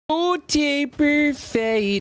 Okay, perfect.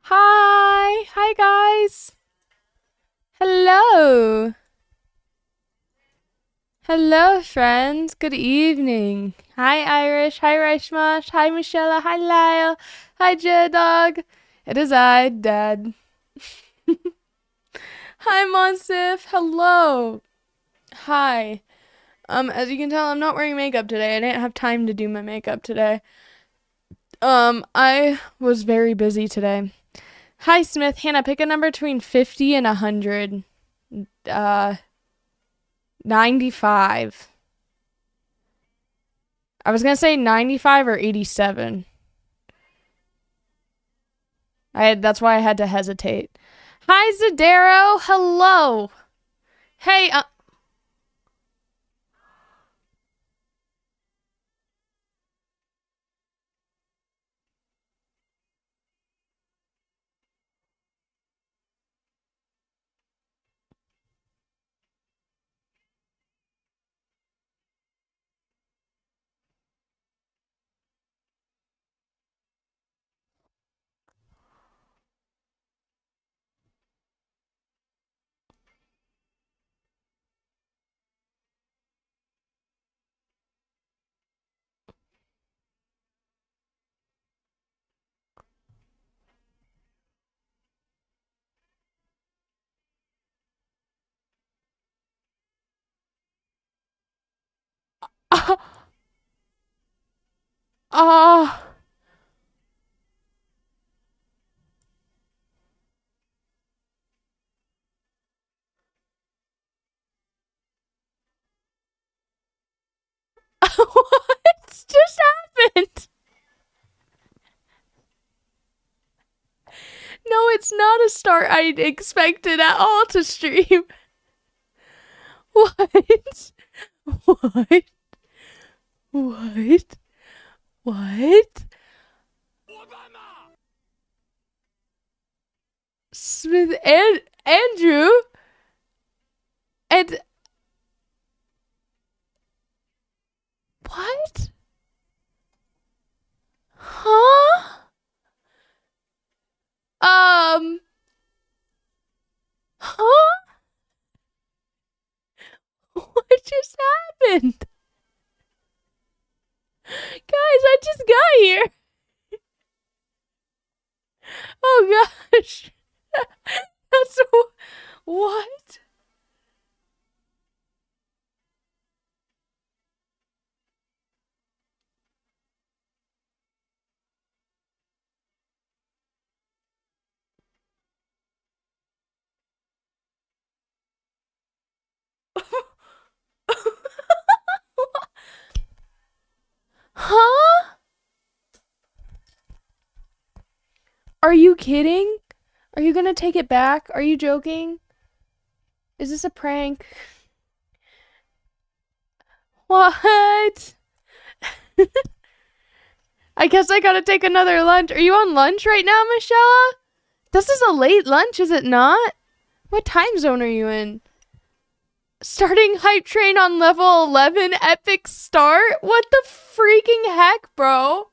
Hi. Hi, guys. Hello. Hello, friends. Good evening. Hi, Irish. Hi, Reshmash. Hi, Michelle. Hi, Lyle. Hi, J-Dog. It is I, Dad. Hi, Monsif. Hello. Hi. As you can tell, I'm not wearing makeup today. I didn't have time to do my makeup today. I was very busy today. Hi, Smith. Hannah, pick a number between 50 and 100. 95. I was gonna say 95 or 87. That's why I had to hesitate. Hi, Zadero. Hello. Hey, uh, uh, what just happened? No, it's not a start I'd expected at all to stream. What? What? What? What? Smith and Andrew and what? Huh? Um, huh? What just happened? Guys, I just got here. Oh gosh. That's what? Huh? Are you kidding? Are you gonna take it back? Are you joking? Is this a prank? What? I guess I gotta take another lunch. Are you on lunch right now, Michelle? This is a late lunch, is it not? What time zone are you in? Starting hype train on level 11, epic start? What the freaking heck, bro?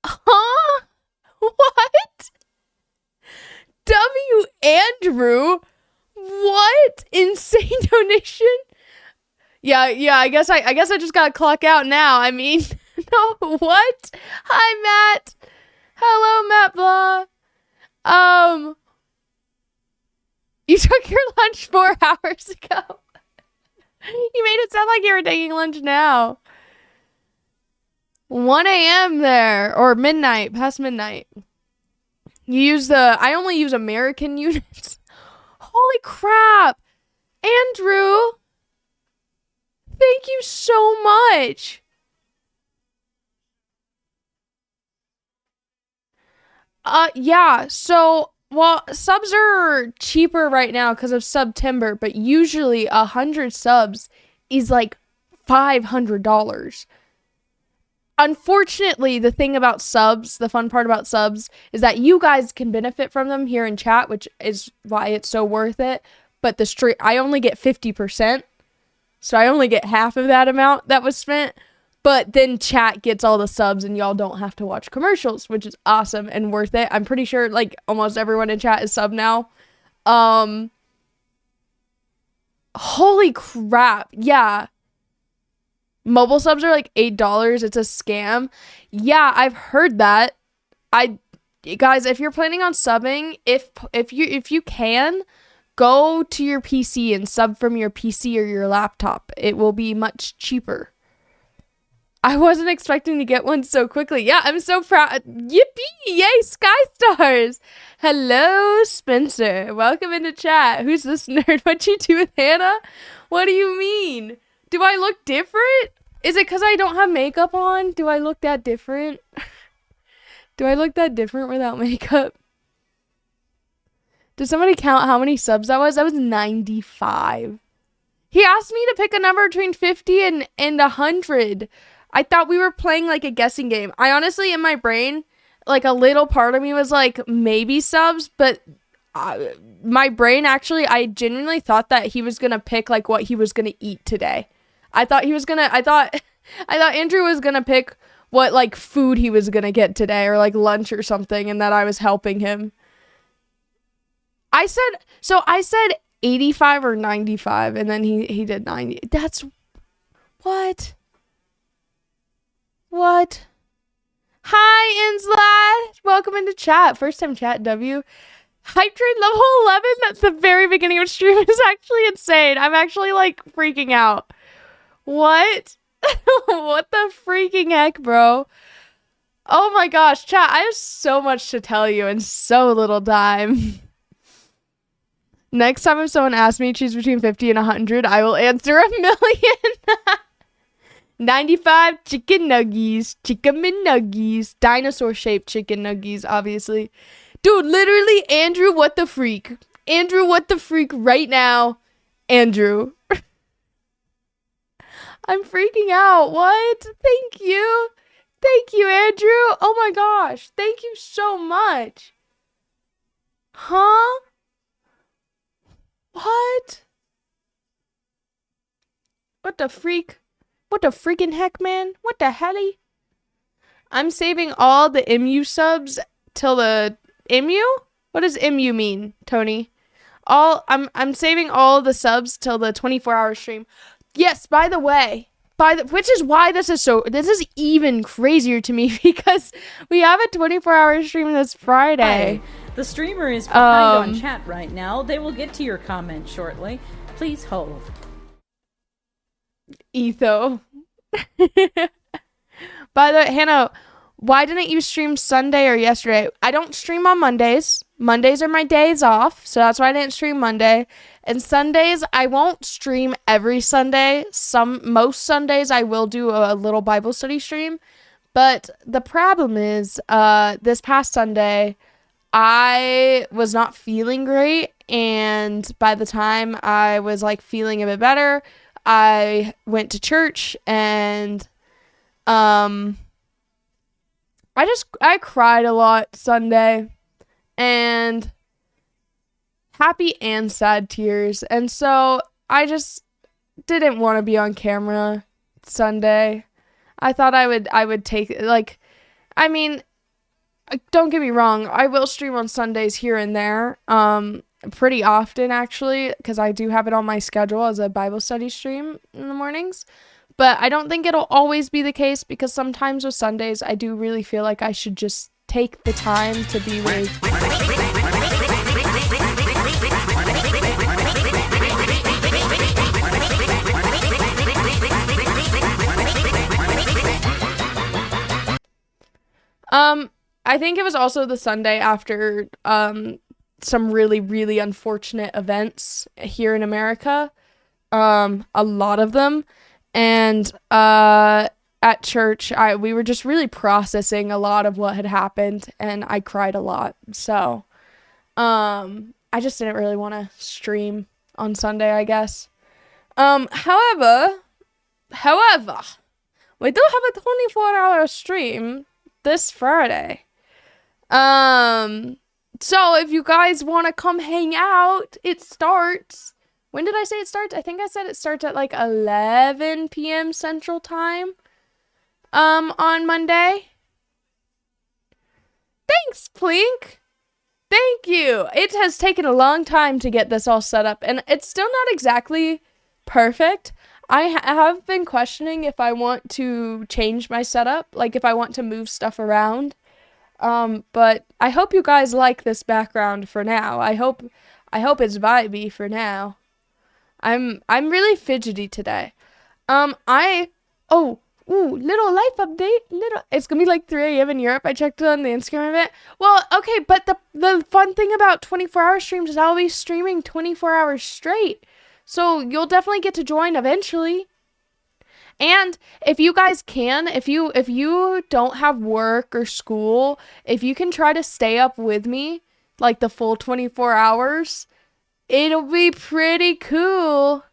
Huh? What? W. Andrew? What? Insane donation? Yeah, I guess I just gotta clock out now. I mean, no, what? Hi, Matt. Hello, Matt Blah. You took your lunch 4 hours ago. You made it sound like you were taking lunch now. 1 a.m. there, or midnight, past midnight. I only use American units. Holy crap. Andrew, thank you so much. Yeah, so, well, subs are cheaper right now because of September, but usually 100 subs is like $500. Unfortunately, the thing about subs, the fun part about subs, is that you guys can benefit from them here in chat, which is why it's so worth it. But I only get 50%, so I only get half of that amount that was spent. But then chat gets all the subs and y'all don't have to watch commercials, which is awesome and worth it. I'm pretty sure like almost everyone in chat is sub now. Holy crap. Yeah. Mobile subs are like $8. It's a scam. Yeah, I've heard that. Guys, if you're planning on subbing, if you can, go to your PC and sub from your PC or your laptop. It will be much cheaper. I wasn't expecting to get one so quickly. Yeah, I'm so proud. Yippee! Yay, Sky Stars! Hello, Spencer. Welcome into chat. Who's this nerd? What'd you do with Hannah? What do you mean? Do I look different? Is it because I don't have makeup on? Do I look that different? Do I look that different without makeup? Did somebody count how many subs that was? That was 95. He asked me to pick a number between 50 and 100. I thought we were playing like a guessing game. I honestly, in my brain, like a little part of me was like, maybe subs, but my brain actually, I genuinely thought that he was going to pick like what he was going to eat today. I thought Andrew was going to pick what like food he was going to get today or like lunch or something and that I was helping him. I said 85 or 95 and then he did 90. That's what? What? Hi, Inslad. Welcome into chat. First time chat, W. Hype train level 11 at the very beginning of stream is actually insane. I'm actually like freaking out. What? What the freaking heck, bro? Oh my gosh, chat. I have so much to tell you in so little time. Next time if someone asks me to choose between 50 and 100, I will answer 1,000,000. 95 chicken nuggies, chicken McNuggies, dinosaur-shaped chicken nuggies, obviously. Dude, literally, Andrew, what the freak? Andrew, what the freak right now? Andrew. I'm freaking out. What? Thank you. Thank you, Andrew. Oh my gosh. Thank you so much. Huh? What? What the freak? What the freaking heck, man? What the helly? I'm saving all the MU subs till the MU? What does MU mean, Tony? I'm saving all the subs till the 24-hour stream. Yes, by the way, which is why this is even crazier to me because we have a 24-hour stream this Friday. Hi. The streamer is behind on chat right now. They will get to your comment shortly. Please hold. Etho. By the way, Hannah, why didn't you stream Sunday or yesterday? I don't stream on Mondays. Mondays are my days off, so that's why I didn't stream Monday. And Sundays, I won't stream every Sunday. Most Sundays, I will do a little Bible study stream. But the problem is, this past Sunday, I was not feeling great. And by the time I was like feeling a bit better, I went to church and I cried a lot Sunday and happy and sad tears. And so I just didn't want to be on camera Sunday. I thought I would take like, I mean, don't get me wrong. I will stream on Sundays here and there. Pretty often actually, because I do have it on my schedule as a Bible study stream in the mornings, but I don't think it'll always be the case because sometimes with Sundays I do really feel like I should just take the time to be with I think it was also the Sunday after some really, really unfortunate events here in America. A lot of them. And at church, we were just really processing a lot of what had happened, and I cried a lot. So I just didn't really want to stream on Sunday, I guess. However, we do have a 24-hour stream this Friday. So if you guys want to come hang out, it starts. When did I say it starts? I think I said it starts at like 11 p.m. Central Time. on Monday. Thanks, Plink. Thank you. It has taken a long time to get this all set up, and it's still not exactly perfect. I have been questioning if I want to change my setup, like if I want to move stuff around. But I hope you guys like this background for now. I hope it's vibey for now. I'm really fidgety today. Little life update. It's gonna be like 3 a.m. in Europe. I checked it on the Instagram event. Well, okay, but the fun thing about 24-hour streams is I'll be streaming 24 hours straight. So you'll definitely get to join eventually. And if you guys can, if you don't have work or school, if you can try to stay up with me like the full 24 hours, it'll be pretty cool.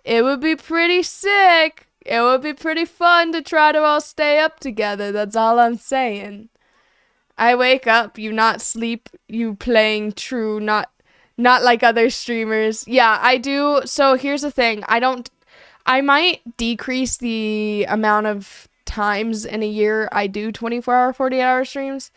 It would be pretty sick. It would be pretty fun to try to all stay up together. That's all I'm saying. I wake up, you not sleep, you playing true, not like other streamers. Yeah, I do. So here's the thing. I might decrease the amount of times in a year I do 24-hour, 48-hour streams.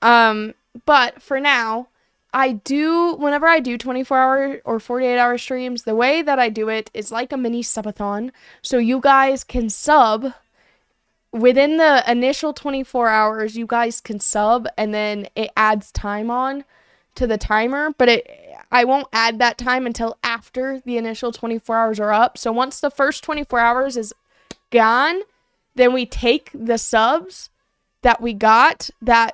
But for now, whenever I do 24-hour or 48-hour streams, the way that I do it is like a mini subathon. So you guys can sub within the initial 24 hours, you guys can sub, and then it adds time on to the timer, but I won't add that time until after the initial 24 hours are up. So once the first 24 hours is gone, then we take the subs that we got,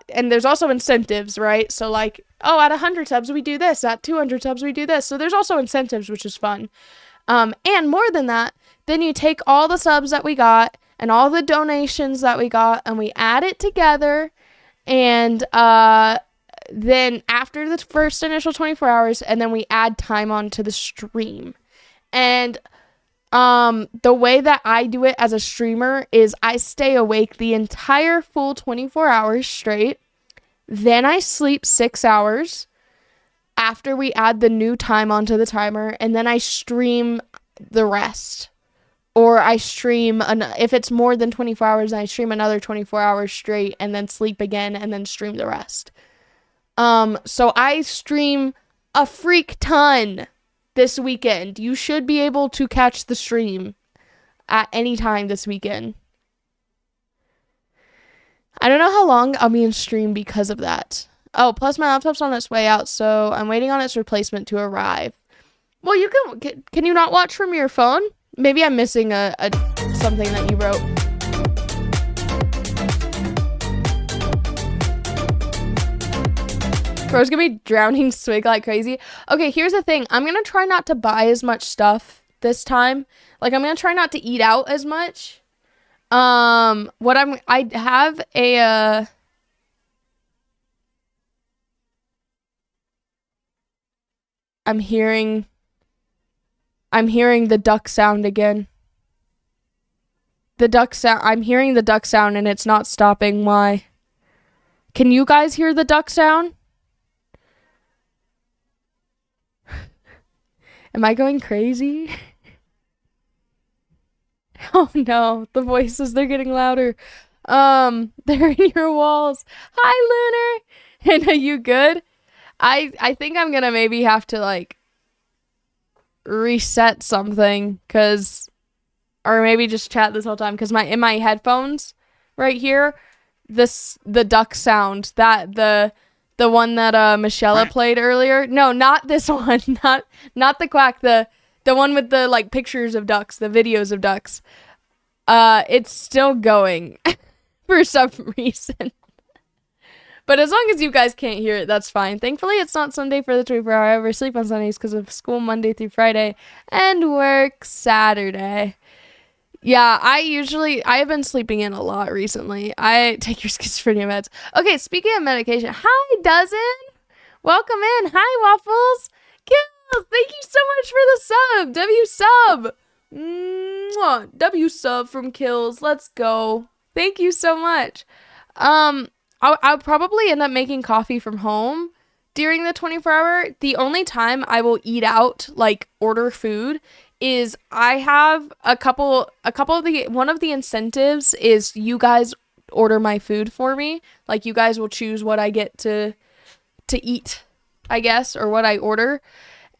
and there's also incentives, right? So like, at 100 subs we do this, at 200 subs we do this. So there's also incentives, which is fun. And more than that, then you take all the subs that we got and all the donations that we got, and we add it together, and then after the first initial 24 hours, and then we add time onto the stream. And the way that I do it as a streamer is I stay awake the entire full 24 hours straight. Then I sleep 6 hours after we add the new time onto the timer, and then I stream the rest. Or I stream, if it's more than 24 hours, I stream another 24 hours straight, and then sleep again, and then stream the rest. So I stream a freak ton this weekend. You should be able to catch the stream at any time this weekend. I don't know how long I'll be in stream because of that. Oh, plus my laptop's on its way out, so I'm waiting on its replacement to arrive. Well, you can you not watch from your phone? Maybe I'm missing something that you wrote. Bro's gonna be drowning Swig like crazy. Okay, here's the thing. I'm gonna try not to buy as much stuff this time. Like, I'm gonna try not to eat out as much. I have a I'm hearing the duck sound again. I'm hearing the duck sound and it's not stopping. Why? Can you guys hear the duck sound? Am I going crazy? Oh no, the voices, they're getting louder. They're in your walls. Hi, Lunar. And are you good? I think I'm gonna maybe have to like reset something, or maybe just chat this whole time, because in my headphones right here, the duck sound, that the one that Michelle played earlier. No, not this one. Not the quack, the one with the like pictures of ducks, the videos of ducks. It's still going for some reason. But as long as you guys can't hear it, that's fine. Thankfully, it's not Sunday for the 24 hour. I oversleep on Sundays because of school Monday through Friday and work Saturday. Yeah, I have been sleeping in a lot recently. I take your schizophrenia meds. Okay, speaking of medication, hi, Dozen. Welcome in. Hi, Waffles. Kills, thank you so much for the sub. W sub. Mwah. W sub from Kills. Let's go. Thank you so much. I'll probably end up making coffee from home during the 24 hour. The only time I will eat out, like order food, is I have a couple of the, one of the incentives is you guys order my food for me. Like, you guys will choose what I get to eat, I guess, or what I order.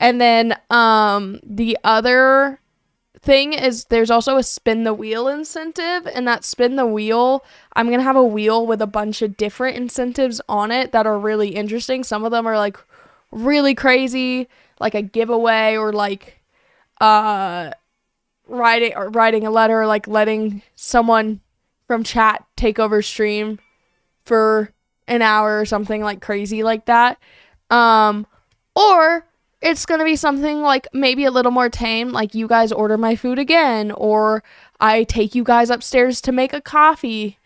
And then the other thing is there's also a spin the wheel incentive, and that spin the wheel, I'm gonna have a wheel with a bunch of different incentives on it that are really interesting. Some of them are like really crazy, like a giveaway, or like writing a letter, or like letting someone from chat take over stream for an hour or something like crazy like that. Or it's going to be something like maybe a little more tame, like you guys order my food again, or I take you guys upstairs to make a coffee,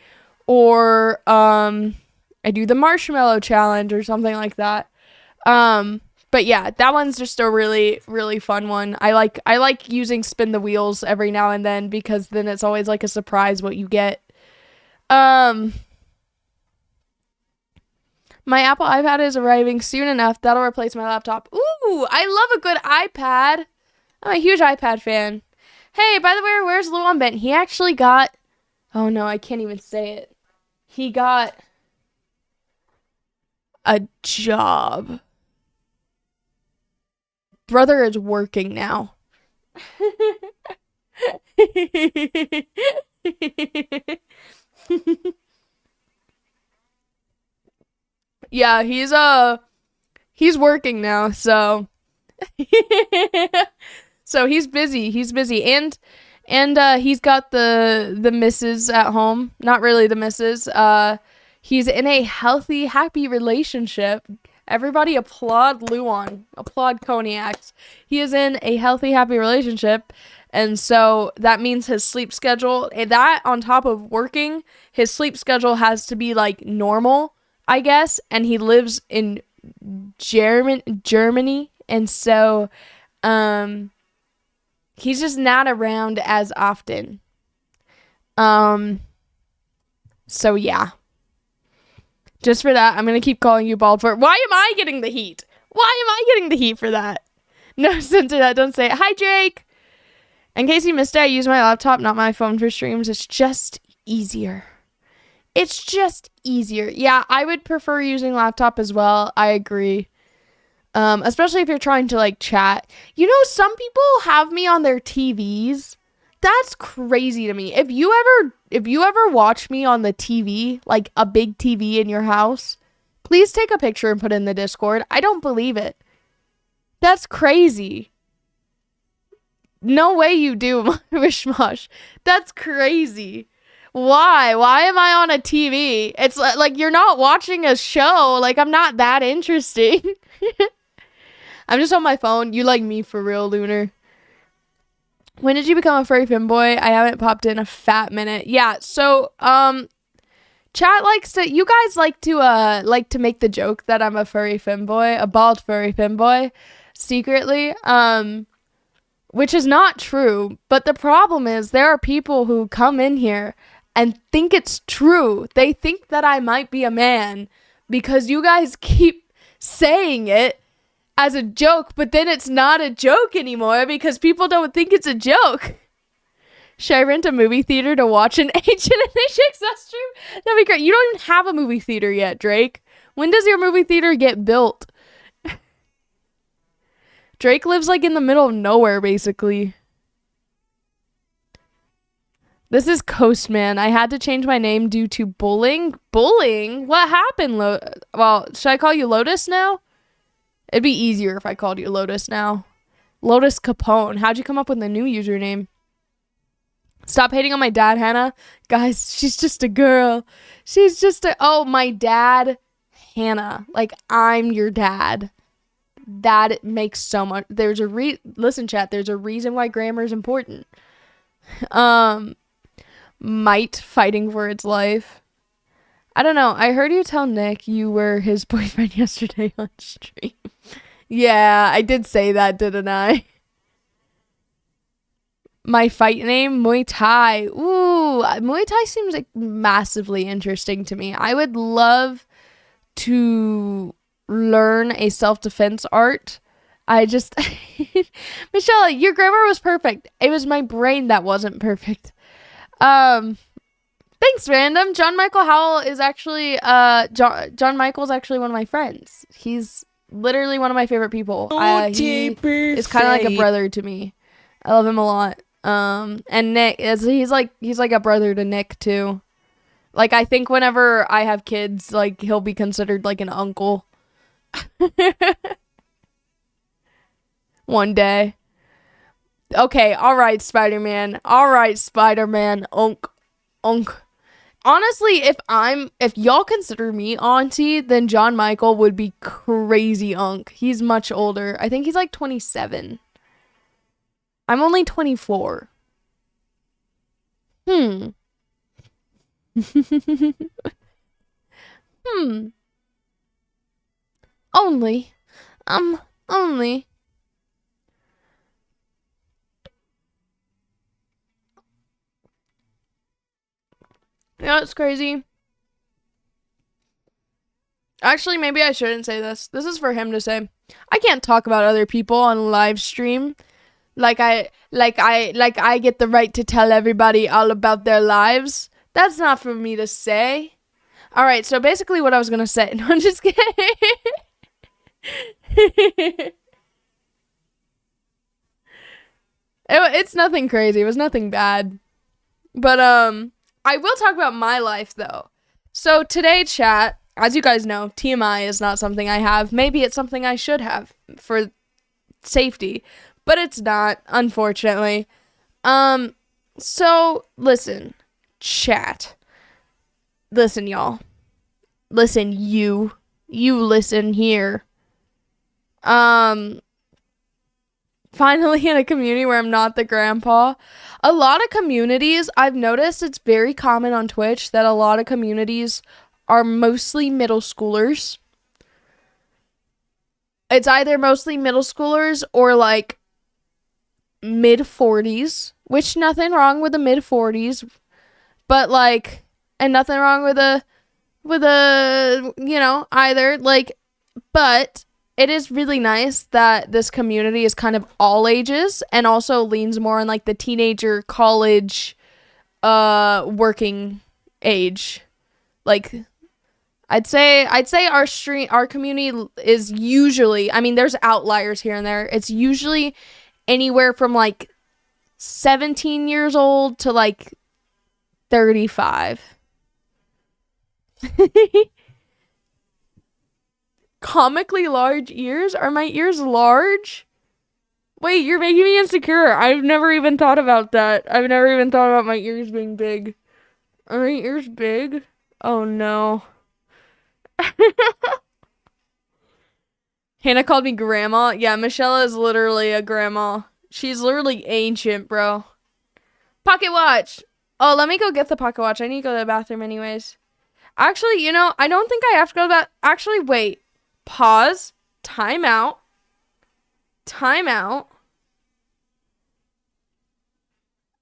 or I do the marshmallow challenge or something like that. But yeah, that one's just a really, really fun one. I like using spin the wheels every now and then, because then it's always like a surprise what you get. My Apple iPad is arriving soon enough. That'll replace my laptop. Ooh, I love a good iPad. I'm a huge iPad fan. Hey, by the way, where's Luan Bent? He actually got... Oh, no, I can't even say it. He got a job. Brother is working now. Yeah, he's working now, so so he's busy. And he's got the missus at home. Not really the missus. He's in a healthy, happy relationship. Everybody applaud Luan. Applaud Cognacs. He is in a healthy, happy relationship. And so that means his sleep schedule, that on top of working, his sleep schedule has to be like normal, I guess. And he lives in Germany. And so he's just not around as often. So yeah. Just for that, I'm going to keep calling you bald for... Why am I getting the heat? Why am I getting the heat for that? No, censor that. Don't say it. Hi, Jake. In case you missed it, I use my laptop, not my phone for streams. It's just easier. It's just easier. Yeah, I would prefer using laptop as well. I agree. Especially if you're trying to, like, chat. You know, some people have me on their TVs. That's crazy to me. If you ever watch me on the TV, like a big TV in your house, please take a picture and put it in the Discord. I don't believe it. That's crazy. No way you do, Mishmash. That's crazy. Why? Why am I on a TV? It's like you're not watching a show. Like, I'm not that interesting. I'm just on my phone. You like me for real, Lunar. When did you become a furry femboy? I haven't popped in a fat minute. Yeah, so chat likes to, you guys like to make the joke that I'm a furry femboy, a bald furry femboy, secretly, which is not true. But the problem is there are people who come in here and think it's true. They think that I might be a man because you guys keep saying it as a joke, but then it's not a joke anymore because people don't think it's a joke. Should I rent a movie theater to watch an HNNHXS stream? That'd be great. You don't even have a movie theater yet, Drake. When does your movie theater get built? Drake lives like in the middle of nowhere, basically. This is Coastman. I had to change my name due to bullying. Bullying? What happened? Well, should I call you Lotus now? It'd be easier if I called you Lotus now. Lotus Capone. How'd you come up with a new username? Stop hating on my dad, Hannah. Guys, she's just a girl. She's just a... Oh, my dad, Hannah. Like, I'm your dad. That makes so much... There's a Listen, chat. There's a reason why grammar is important. Might fighting for its life. I don't know. I heard you tell Nick you were his boyfriend yesterday on stream. Yeah, I did say that, didn't I? My fight name, Muay Thai. Ooh, Muay Thai seems like massively interesting to me. I would love to learn a self-defense art. I just, Michelle, your grammar was perfect. It was my brain that wasn't perfect. Thanks, random. John Michael Howell is actually, John Michael's actually one of my friends. He's literally one of my favorite people. He is kind of like a brother to me. I love him a lot. And Nick he's like a brother to Nick too. Like, I think whenever I have kids, like, he'll be considered like an uncle. One day. Okay, alright, Spider-Man. Alright, Spider-Man. Unk. Honestly, if y'all consider me auntie, then John Michael would be crazy unk. He's much older. I think he's like 27. I'm only 24. Only. Only. Yeah, it's crazy. Actually, maybe I shouldn't say this. This is for him to say. I can't talk about other people on live stream. Like I get the right to tell everybody all about their lives. That's not for me to say. All right, so basically what I was going to say. No, I'm just kidding. It's nothing crazy. It was nothing bad. But I will talk about my life though. So today, chat, as you guys know, TMI is not something I have. Maybe it's something I should have for safety, but it's not, unfortunately. So listen, chat. Listen, y'all. Listen, you listen here. Finally in a community where I'm not the grandpa. A lot of communities, I've noticed it's very common on Twitch that a lot of communities are mostly middle schoolers. It's either mostly middle schoolers or like mid 40s, which nothing wrong with the mid 40s, but like, and nothing wrong with a, you know, either, like, but it is really nice that this community is kind of all ages and also leans more on like the teenager, college, working age. Like, I'd say our community is usually, I mean, there's outliers here and there. It's usually anywhere from like 17 years old to like 35. Comically large ears? Are my ears large? Wait, you're making me insecure. I've never even thought about that. I've never even thought about my ears being big. Are my ears big? Oh no. Hannah called me grandma. Yeah, Michelle is literally a grandma. She's literally ancient, bro. Pocket watch. Oh, let me go get the pocket watch. I need to go to the bathroom anyways. Actually, you know, I don't think I have to go to that. Actually, wait. Pause. Time out.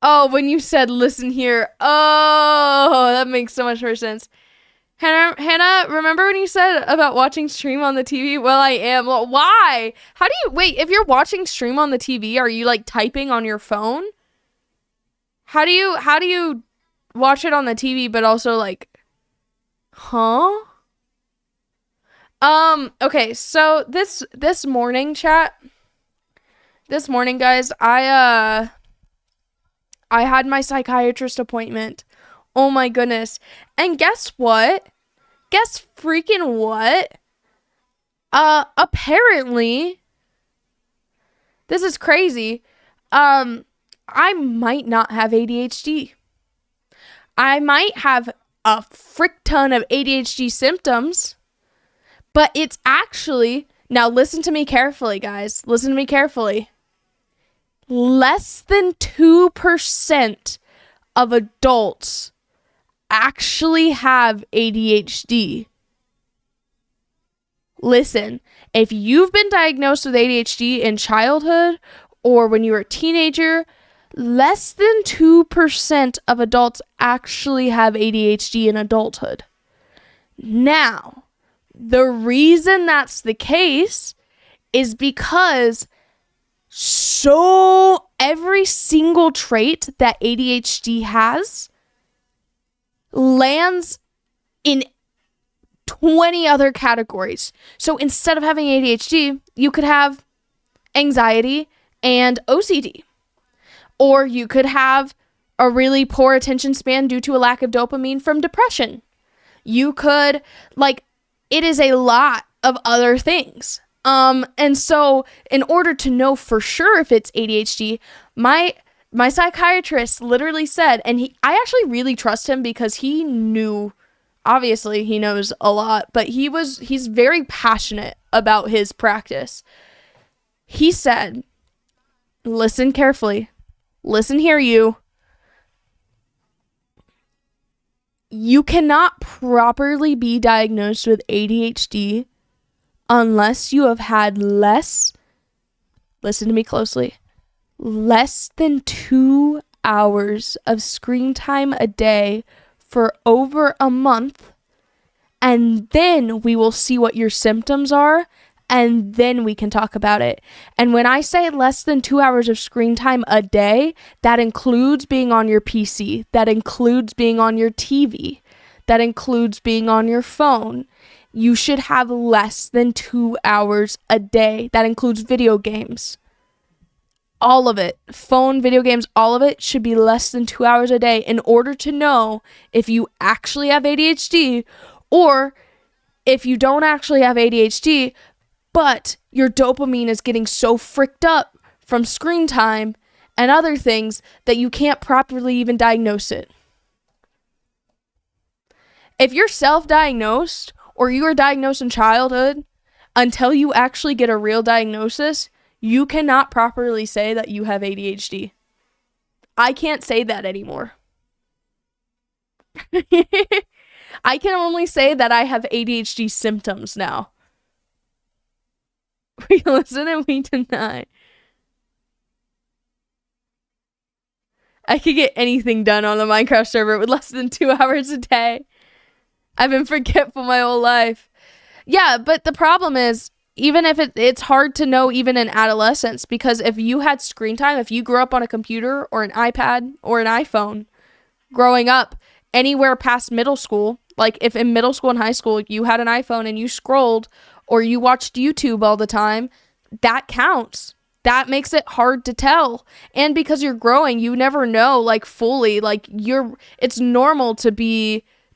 Oh, when you said listen here. Oh, that makes so much more sense. Hannah, remember when you said about watching stream on the TV? Well, I am. Well, why? How do you, wait, if you're watching stream on the TV, are you like typing on your phone? How do you watch it on the TV but also like, huh? Okay, so this morning, chat. This morning, guys, I had my psychiatrist appointment. Oh my goodness. And guess what? Guess freaking what? Apparently, this is crazy. I might not have ADHD. I might have a frick ton of ADHD symptoms. But it's actually, now listen to me carefully, guys. Listen to me carefully. Less than 2% of adults actually have ADHD. Listen, if you've been diagnosed with ADHD in childhood or when you were a teenager, less than 2% of adults actually have ADHD in adulthood. Now, the reason that's the case is because so every single trait that ADHD has lands in 20 other categories. So instead of having ADHD, you could have anxiety and OCD. Or you could have a really poor attention span due to a lack of dopamine from depression. You could, like, it is a lot of other things. And so in order to know for sure if it's ADHD, my psychiatrist literally said, and I actually really trust him because he knew, obviously he knows a lot, but he's very passionate about his practice. He said, listen carefully. Listen here, you. You cannot properly be diagnosed with ADHD unless you have had listen to me closely, less than 2 hours of screen time a day for over a month, and then we will see what your symptoms are, and then we can talk about it. And when I say less than 2 hours of screen time a day, that includes being on your PC, that includes being on your TV, that includes being on your phone. You should have less than 2 hours a day. That includes video games. All of it. Phone, video games, all of it should be less than 2 hours a day in order to know if you actually have ADHD, or if you don't actually have ADHD, but your dopamine is getting so fricked up from screen time and other things that you can't properly even diagnose it. If you're self-diagnosed or you were diagnosed in childhood, until you actually get a real diagnosis, you cannot properly say that you have ADHD. I can't say that anymore. I can only say that I have ADHD symptoms now. We listen and we deny. I could get anything done on the Minecraft server with less than 2 hours a day. I've been forgetful my whole life. Yeah, but the problem is, even if it's hard to know even in adolescence, because if you had screen time, if you grew up on a computer or an iPad or an iPhone, growing up anywhere past middle school, like if in middle school and high school you had an iPhone and you scrolled or you watched YouTube all the time, that counts. That makes it hard to tell. And because you're growing, you never know, like, fully, like, it's normal to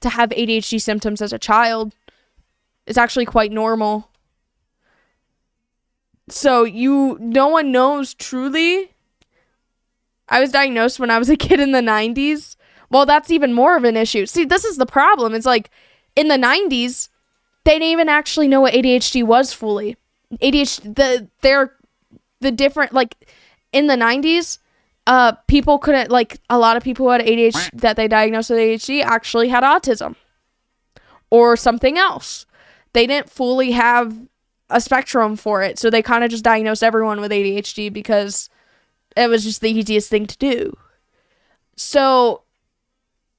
have ADHD symptoms as a child. It's actually quite normal. So no one knows truly. I was diagnosed when I was a kid in the 90s. Well, that's even more of an issue. See, this is the problem. It's like, in the 90s, they didn't even actually know what ADHD was fully. ADHD, the different, like, in the 90s, people couldn't, like, a lot of people who had ADHD that they diagnosed with ADHD actually had autism or something else. They didn't fully have a spectrum for it, so they kind of just diagnosed everyone with ADHD because it was just the easiest thing to do. So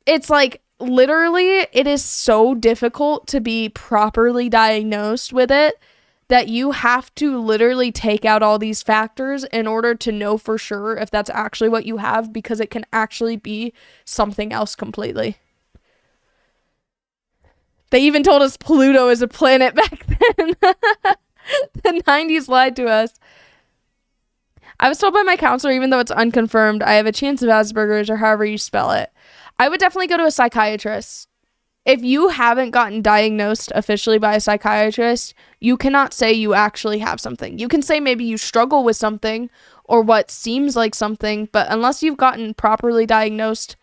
it's like, literally, it is so difficult to be properly diagnosed with it that you have to literally take out all these factors in order to know for sure if that's actually what you have, because it can actually be something else completely. They even told us Pluto is a planet back then. The 90s lied to us. I was told by my counselor, even though it's unconfirmed, I have a chance of Asperger's, or however you spell it. I would definitely go to a psychiatrist. If you haven't gotten diagnosed officially by a psychiatrist, you cannot say you actually have something. You can say maybe you struggle with something or what seems like something, but unless you've gotten properly diagnosed,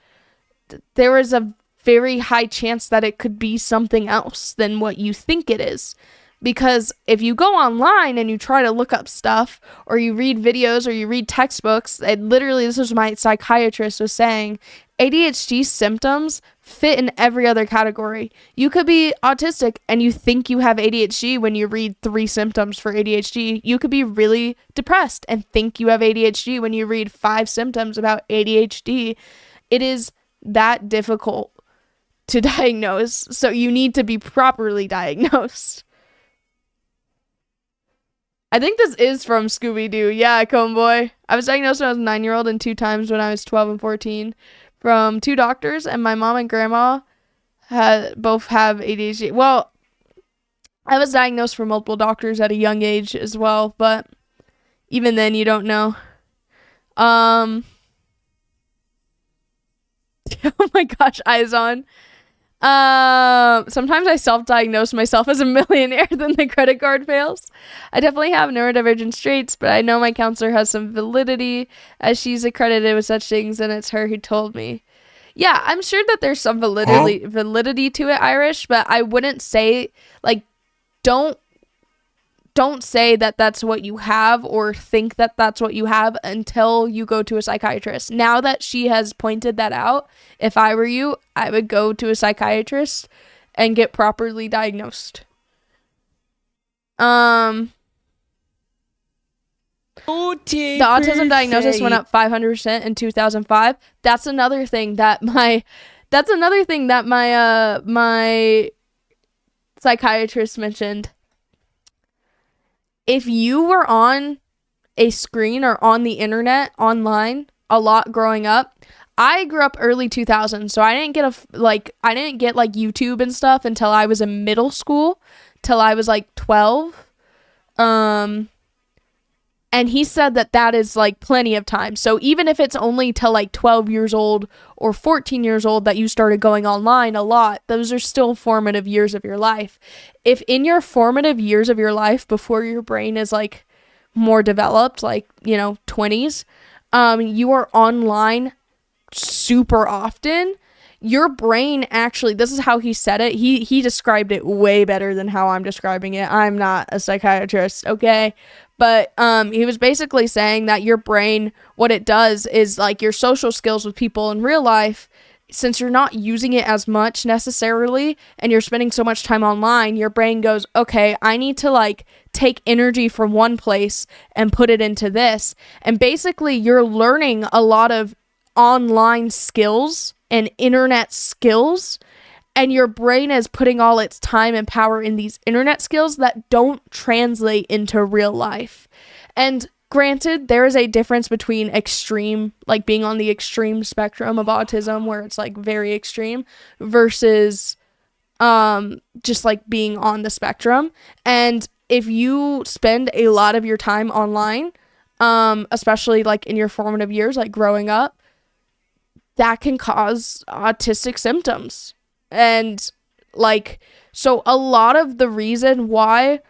there is a very high chance that it could be something else than what you think it is. Because if you go online and you try to look up stuff, or you read videos, or you read textbooks, and literally, this was my psychiatrist was saying, ADHD symptoms fit in every other category. You could be autistic and you think you have ADHD when you read 3 symptoms for ADHD. You could be really depressed and think you have ADHD when you read 5 symptoms about ADHD. It is that difficult to diagnose, so you need to be properly diagnosed. I think this is from Scooby-Doo. Yeah, Cone Boy. I was diagnosed when I was a 9-year-old and 2 times when I was 12 and 14 from 2 doctors, and my mom and grandma both have ADHD. Well, I was diagnosed from multiple doctors at a young age as well, but even then you don't know. Oh my gosh, eyes on. Sometimes I self-diagnose myself as a millionaire, then the credit card fails. I definitely have neurodivergent traits, but I know my counselor has some validity as she's accredited with such things, and it's her who told me. Yeah, I'm sure that there's some validity to it, Irish, but I wouldn't say, like, don't say that that's what you have or think that that's what you have until you go to a psychiatrist. Now that she has pointed that out, if I were you, I would go to a psychiatrist and get properly diagnosed. The autism diagnosis went up 500% in 2005. That's another thing that my my psychiatrist mentioned. If you were on a screen or on the internet online a lot growing up, I grew up early 2000s, so I didn't get YouTube and stuff until I was in middle school, till I was like 12. And he said that is like plenty of time. So even if it's only till like 12 years old or 14 years old that you started going online a lot, those are still formative years of your life. If in your formative years of your life, before your brain is like more developed, like, 20s, you are online super often, your brain actually, this is how he said it. He described it way better than how I'm describing it. I'm not a psychiatrist, okay? But he was basically saying that your brain, what it does is like your social skills with people in real life, since you're not using it as much necessarily and you're spending so much time online, your brain goes, okay, I need to like take energy from one place and put it into this. And basically you're learning a lot of online skills and internet skills, and your brain is putting all its time and power in these internet skills that don't translate into real life. And granted, there is a difference between extreme, like being on the extreme spectrum of autism where it's like very extreme, versus just like being on the spectrum. And if you spend a lot of your time online, especially like in your formative years, like growing up, that can cause autistic symptoms. And like, so a lot of the reason why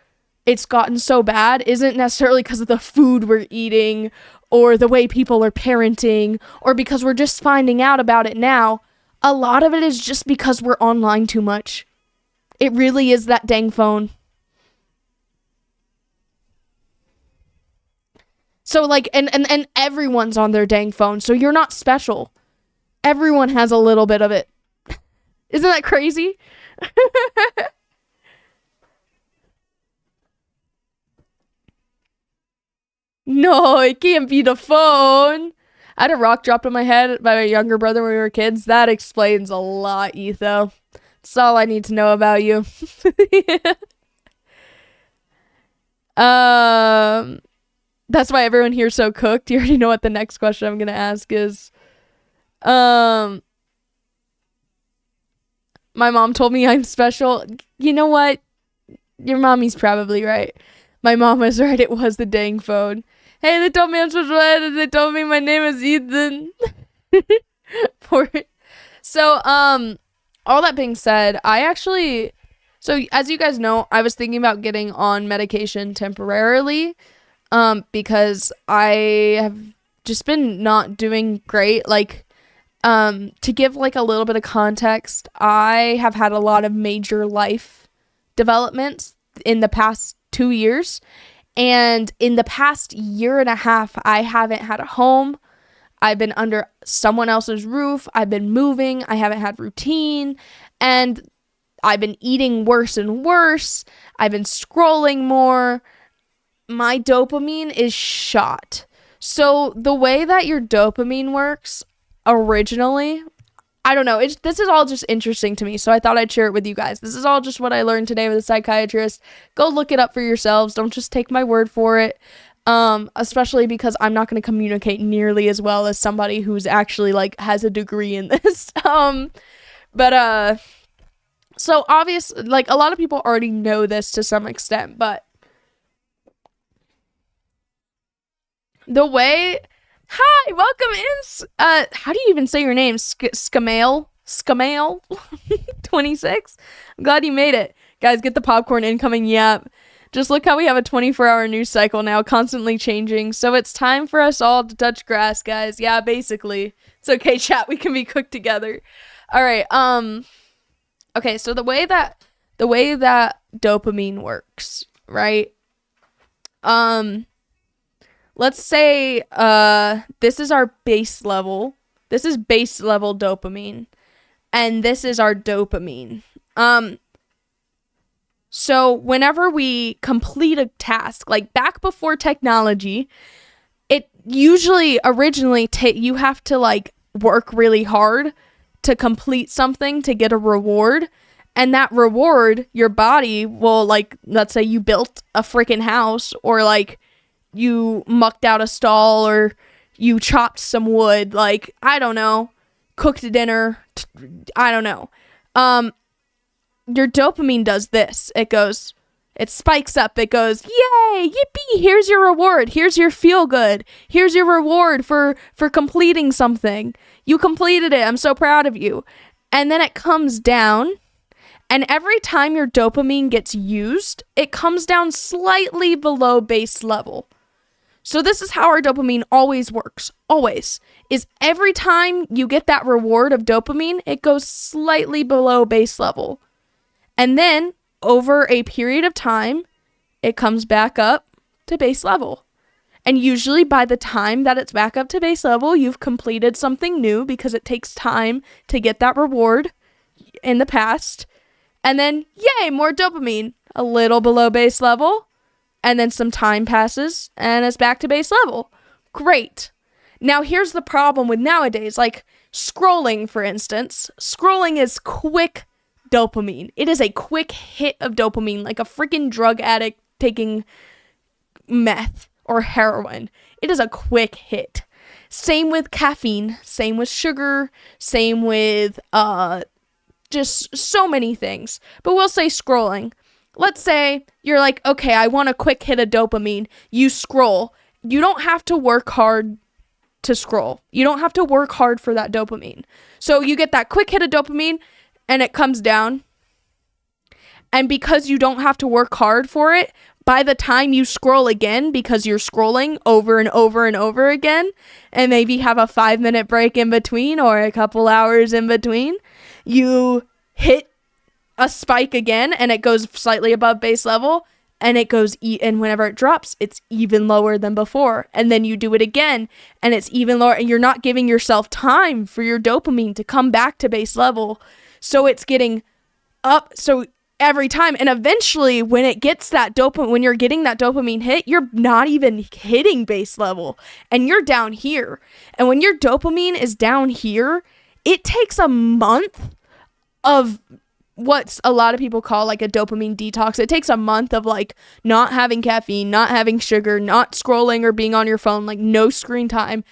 it's gotten so bad isn't necessarily because of the food we're eating or the way people are parenting or because we're just finding out about it now. A lot of it is just because we're online too much. It really is that dang phone. So like, and everyone's on their dang phone, so you're not special. Everyone has a little bit of it. Isn't that crazy? No, it can't be the phone. I had a rock dropped on my head by my younger brother when we were kids. That explains a lot, Etho. That's all I need to know about you. That's why everyone here's so cooked. You already know what the next question I'm gonna ask is. My mom told me I'm special. You know what? Your mommy's probably right. My mom was right. It was the dang phone. Hey, they told me I'm special ed, and they told me my name is Ethan. So, all that being said, so as you guys know, I was thinking about getting on medication temporarily, because I have just been not doing great. Like, to give like a little bit of context, I have had a lot of major life developments in the past 2 years, and in the past year and a half, I haven't had a home. I've been under someone else's roof. I've been moving. I haven't had routine, and I've been eating worse and worse. I've been scrolling more. My dopamine is shot. So the way that your dopamine works originally, I don't know. This is all just interesting to me, so I thought I'd share it with you guys. This is all just what I learned today with a psychiatrist. Go look it up for yourselves. Don't just take my word for it. Especially because I'm not going to communicate nearly as well as somebody who's actually like has a degree in this. So obvious, like a lot of people already know this to some extent, but the way, hi, welcome in, how do you even say your name? Scamail 26. I'm glad you made it. Guys, get the popcorn incoming. Yep. Just look how we have a 24-hour news cycle now, constantly changing. So it's time for us all to touch grass, guys. Yeah, basically. It's okay, chat. We can be cooked together. All right. Okay, so the way that dopamine works, right? Let's say this is our base level. This is base level dopamine, and this is our dopamine. So whenever we complete a task, like back before technology, it usually originally you have to like work really hard to complete something to get a reward. And that reward, your body will, like, let's say you built a freaking house, or like you mucked out a stall, or you chopped some wood, like, I don't know, cooked a dinner, I don't know. Your dopamine does this. It spikes up. It goes, yay, yippee, here's your reward. Here's your feel good. Here's your reward for completing something. You completed it. I'm so proud of you. And then it comes down, and every time your dopamine gets used, it comes down slightly below base level. So this is how our dopamine always works. Always. Is every time you get that reward of dopamine, it goes slightly below base level. And then, over a period of time, it comes back up to base level. And usually by the time that it's back up to base level, you've completed something new, because it takes time to get that reward in the past. And then, yay, more dopamine. A little below base level. And then some time passes, and it's back to base level. Great. Now, here's the problem with nowadays, like scrolling, for instance. Scrolling is quick dopamine. It is a quick hit of dopamine, like a freaking drug addict taking meth or heroin. It is a quick hit. Same with caffeine, same with sugar, same with just so many things. But we'll say scrolling. Let's say you're like, okay, I want a quick hit of dopamine. You scroll. You don't have to work hard to scroll. You don't have to work hard for that dopamine. So you get that quick hit of dopamine, and it comes down. And because you don't have to work hard for it, by the time you scroll again, because you're scrolling over and over and over again, and maybe have a 5-minute break in between or a couple hours in between, you hit a spike again, and it goes slightly above base level, and it goes, and whenever it drops, it's even lower than before. And then you do it again, and it's even lower, and you're not giving yourself time for your dopamine to come back to base level. So it's getting up, so every time, and eventually when it gets that dopamine, when you're getting that dopamine hit, you're not even hitting base level, and you're down here. And when your dopamine is down here, it takes a month of what's a lot of people call like a dopamine detox. It takes a month of like not having caffeine, not having sugar, not scrolling or being on your phone, like no screen time,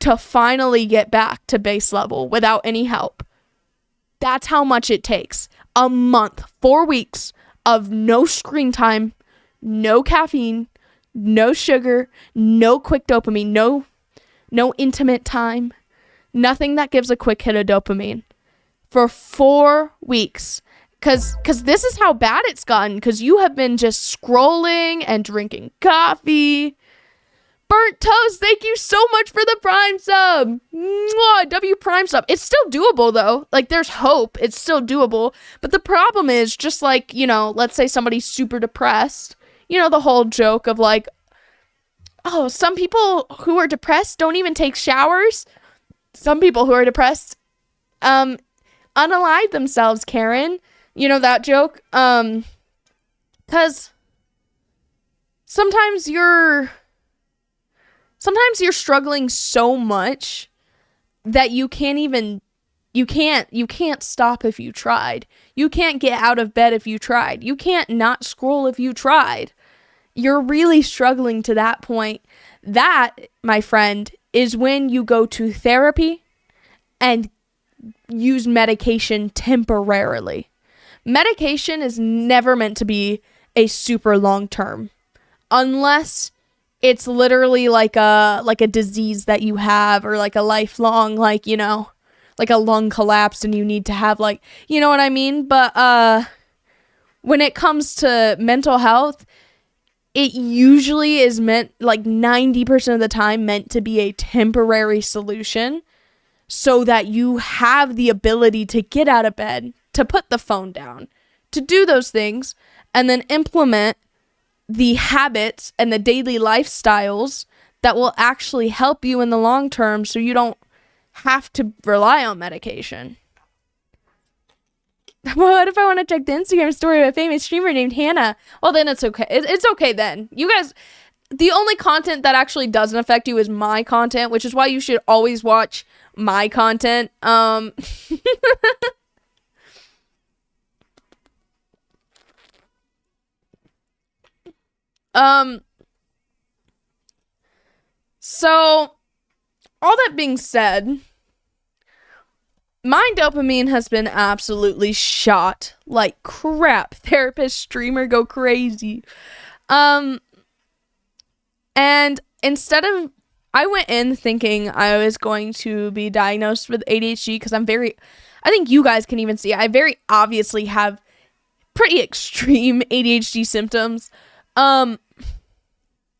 to finally get back to base level without any help. That's how much it takes. A month, 4 weeks of no screen time, no caffeine, no sugar, no quick dopamine, no intimate time, nothing that gives a quick hit of dopamine for 4 weeks. Cause this is how bad it's gotten, because you have been just scrolling and drinking coffee. Burnt Toast, thank you so much for the Prime sub. Mwah, W Prime sub. It's still doable, though. Like, there's hope. It's still doable. But the problem is, just like, you know, let's say somebody's super depressed. You know, the whole joke of like, oh, some people who are depressed don't even take showers. Some people who are depressed unalive themselves, Karen. You know that joke? Because sometimes you're struggling so much that you can't even You can't stop if you tried. You can't get out of bed if you tried. You can't not scroll if you tried. You're really struggling to that point. That, my friend, is when you go to therapy and use medication temporarily. Medication is never meant to be a super long term, unless it's literally like a disease that you have, or like a lifelong, like, you know, like a lung collapse and you need to have, like, you know what I mean? But when it comes to mental health, it usually is meant, like 90% of the time, meant to be a temporary solution, so that you have the ability to get out of bed, to put the phone down, to do those things, and then implement the habits and the daily lifestyles that will actually help you in the long term, so you don't have to rely on medication. What if I want to check the Instagram story of a famous streamer named Hannah? Well, then it's okay. It's okay then. You guys, the only content that actually doesn't affect you is my content, which is why you should always watch my content. So, all that being said, my dopamine has been absolutely shot like crap. Therapist, streamer, go crazy. And instead of, I went in thinking I was going to be diagnosed with ADHD, because I think you guys can even see, I very obviously have pretty extreme ADHD symptoms. And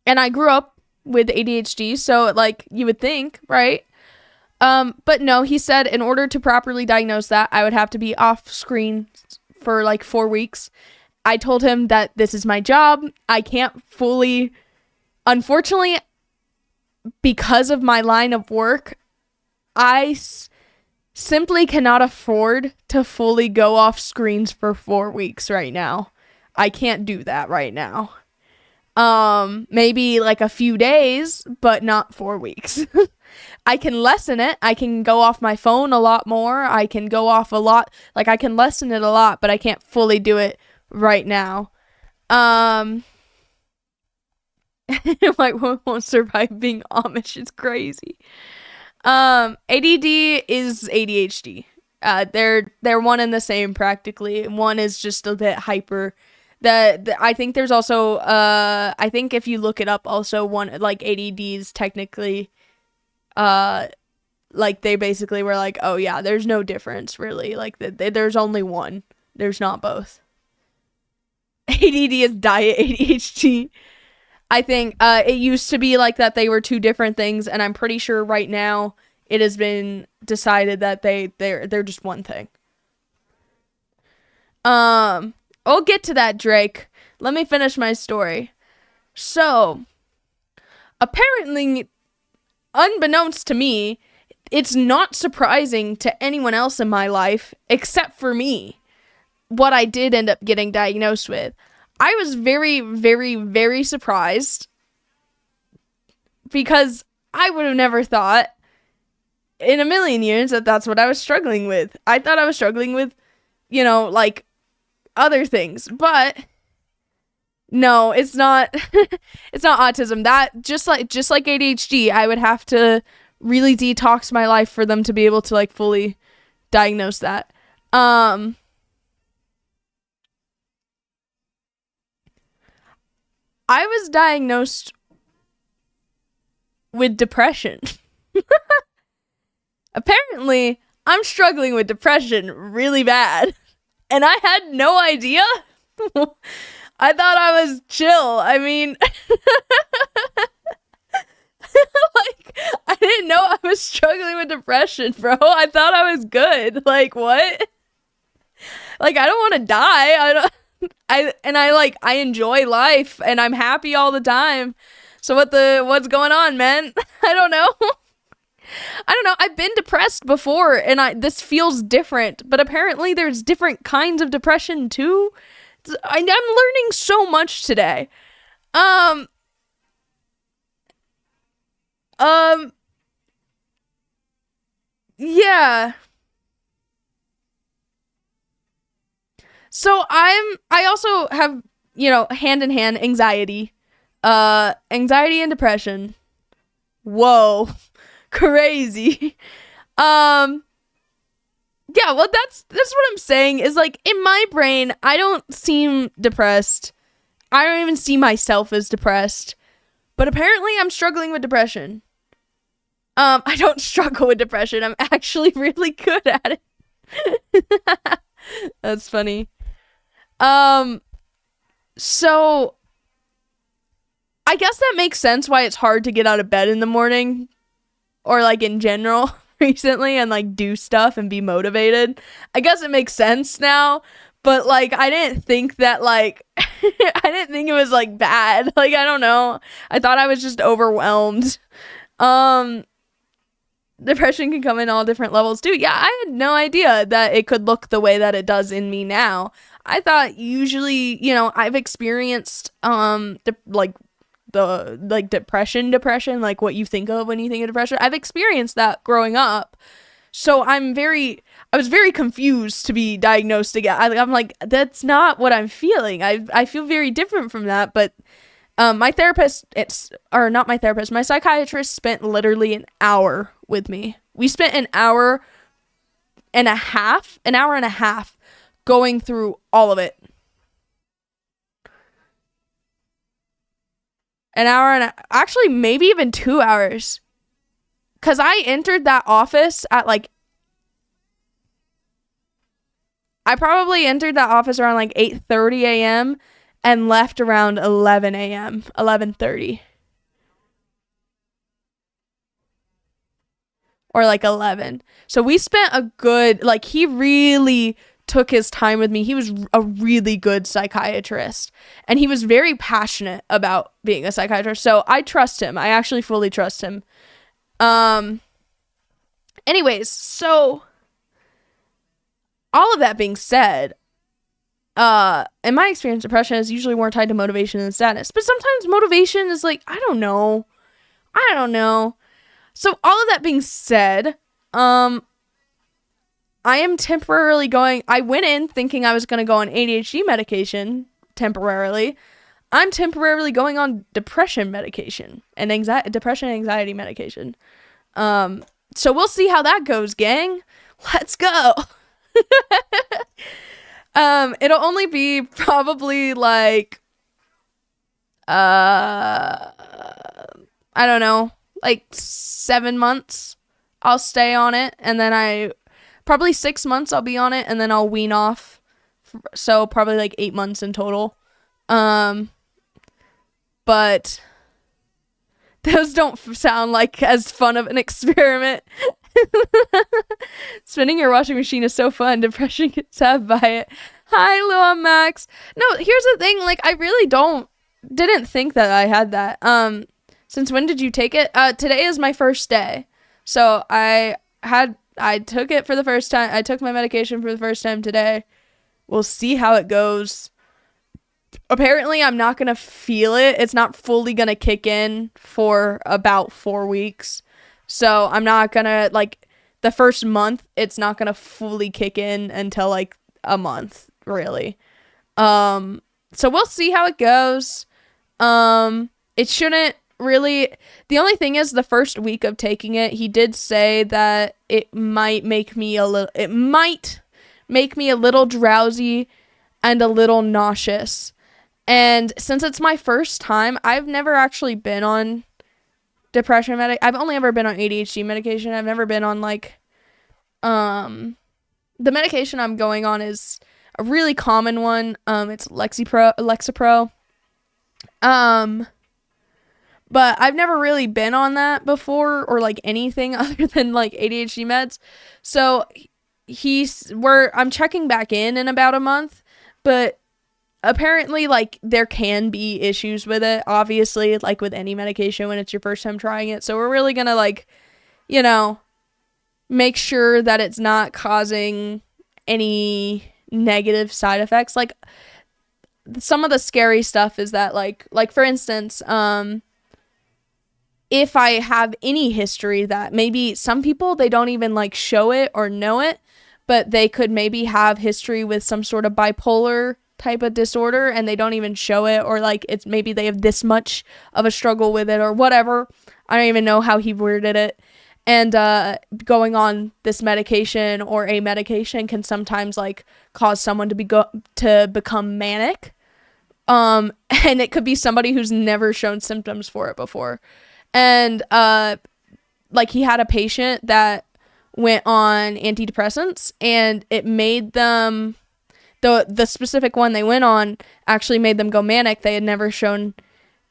I grew up with ADHD, so, like, you would think, right? But no, he said in order to properly diagnose that, I would have to be off screen for like 4 weeks. I told him that this is my job. I can't fully, unfortunately, because of my line of work, I simply cannot afford to fully go off screens for 4 weeks right now. I can't do that right now. Maybe like a few days, but not 4 weeks. I can lessen it. I can go off my phone a lot more. I can go off a lot. Like, I can lessen it a lot, but I can't fully do it right now. Like, won't survive being Amish. It's crazy. ADD is ADHD. They're one and the same practically. One is just a bit hyper. I think there's also, I think if you look it up, also one, like, ADDs technically, like, they basically were like, oh yeah, there's no difference really. Like, there's only one. There's not both. ADD is diet ADHD. I think, it used to be like that they were two different things, and I'm pretty sure right now it has been decided that they're just one thing. I'll get to that, Drake. Let me finish my story. So, apparently, unbeknownst to me, it's not surprising to anyone else in my life, except for me, what I did end up getting diagnosed with. I was very, very, very surprised, because I would have never thought in a million years that that's what I was struggling with. I thought I was struggling with, you know, like, other things, but no, it's not. It's not autism. That just like ADHD, I would have to really detox my life for them to be able to, like, fully diagnose that. I was diagnosed with depression. Apparently, I'm struggling with depression really bad. And I had no idea. I thought I was chill. I mean, like, I didn't know I was struggling with depression, bro. I thought I was good. Like, what? Like, I don't want to die. I enjoy life, and I'm happy all the time. So what's going on, man? I don't know. I don't know. I've been depressed before, and this feels different. But apparently, there's different kinds of depression too. I'm learning so much today. Yeah. So I also have, you know, hand in hand anxiety. Anxiety and depression. Whoa. Crazy. Yeah, well that's what I'm saying is like in my brain, I don't seem depressed. I don't even see myself as depressed. But apparently I'm struggling with depression. I don't struggle with depression. I'm actually really good at it. That's funny. So I guess that makes sense why it's hard to get out of bed in the morning or like in general recently and like do stuff and be motivated. I guess it makes sense now, but like I didn't think that like I didn't think it was like bad. Like I don't know. I thought I was just overwhelmed. Depression can come in all different levels too. Yeah, I had no idea that it could look the way that it does in me now. I thought usually, you know, I've experienced depression, like what you think of when you think of depression. I've experienced that growing up. So I was very confused to be diagnosed again. I'm like, that's not what I'm feeling. I feel very different from that, but my psychiatrist spent literally an hour with me. We spent an hour and a half going through all of it. Actually maybe even 2 hours. 'Cause I entered that office at like, I probably entered that office around like 8:30 a.m. and left around 11 a.m., 11:30. Or like 11. So we spent a good, like he really took his time with me. He was a really good psychiatrist and he was very passionate about being a psychiatrist. So I trust him. I actually fully trust him. Anyways, so all of that being said, in my experience, depression is usually more tied to motivation than sadness. But sometimes motivation is like, I don't know. So all of that being said, I went in thinking I was going to go on ADHD medication temporarily. I'm temporarily going on depression medication and depression and anxiety medication. So we'll see how that goes, gang. Let's go. It'll only be probably like, I don't know, like 7 months I'll stay on it. And then probably 6 months I'll be on it and then I'll wean off. So probably like 8 months in total. But those don't sound like as fun of an experiment. Spinning your washing machine is so fun. Depression gets have by it. Hi, Lua Max. No, here's the thing. Like, I really didn't think that I had that. Since when did you take it? Today is my first day. So I took it for the first time. I took my medication for the first time today. We'll see how it goes. Apparently, I'm not going to feel it. It's not fully going to kick in for about 4 weeks. So I'm not going to, like, the first month, it's not going to fully kick in until, like, a month, really. So we'll see how it goes. It shouldn't really, the only thing is the first week of taking it, he did say that it might make me a little drowsy and a little nauseous. And since it's my first time, I've never actually been on depression I've only ever been on ADHD medication. I've never been on like, the medication I'm going on is a really common one. It's Lexapro. But I've never really been on that before or like anything other than like ADHD meds. So I'm checking back in about a month, but apparently like there can be issues with it, obviously, like with any medication when it's your first time trying it. So we're really gonna like, you know, make sure that it's not causing any negative side effects. Like some of the scary stuff is that like for instance, if I have any history that maybe some people, they don't even like show it or know it, but they could maybe have history with some sort of bipolar type of disorder and they don't even show it, or like it's maybe they have this much of a struggle with it or whatever. I don't even know how he worded it. And going on this medication or a medication can sometimes like cause someone to become manic. And it could be somebody who's never shown symptoms for it before. And like he had a patient that went on antidepressants and it made them, the specific one they went on actually made them go manic. They had never shown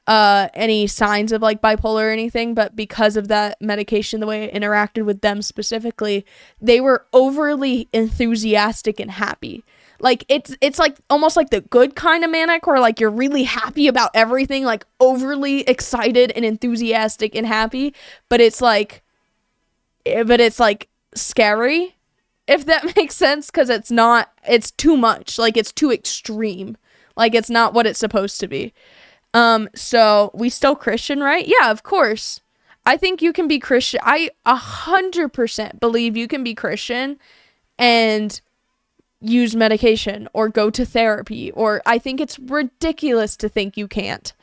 any signs of like bipolar or anything, but because of that medication, the way it interacted with them specifically, they were overly enthusiastic and happy. Like it's like almost like the good kind of manic where like you're really happy about everything, like overly excited and enthusiastic and happy, but it's like scary, if that makes sense, because it's too much, like it's too extreme, like it's not what it's supposed to be. So we still Christian, right? Yeah, of course. I think you can be Christian. I 100% believe you can be Christian and use medication or go to therapy, or I think it's ridiculous to think you can't.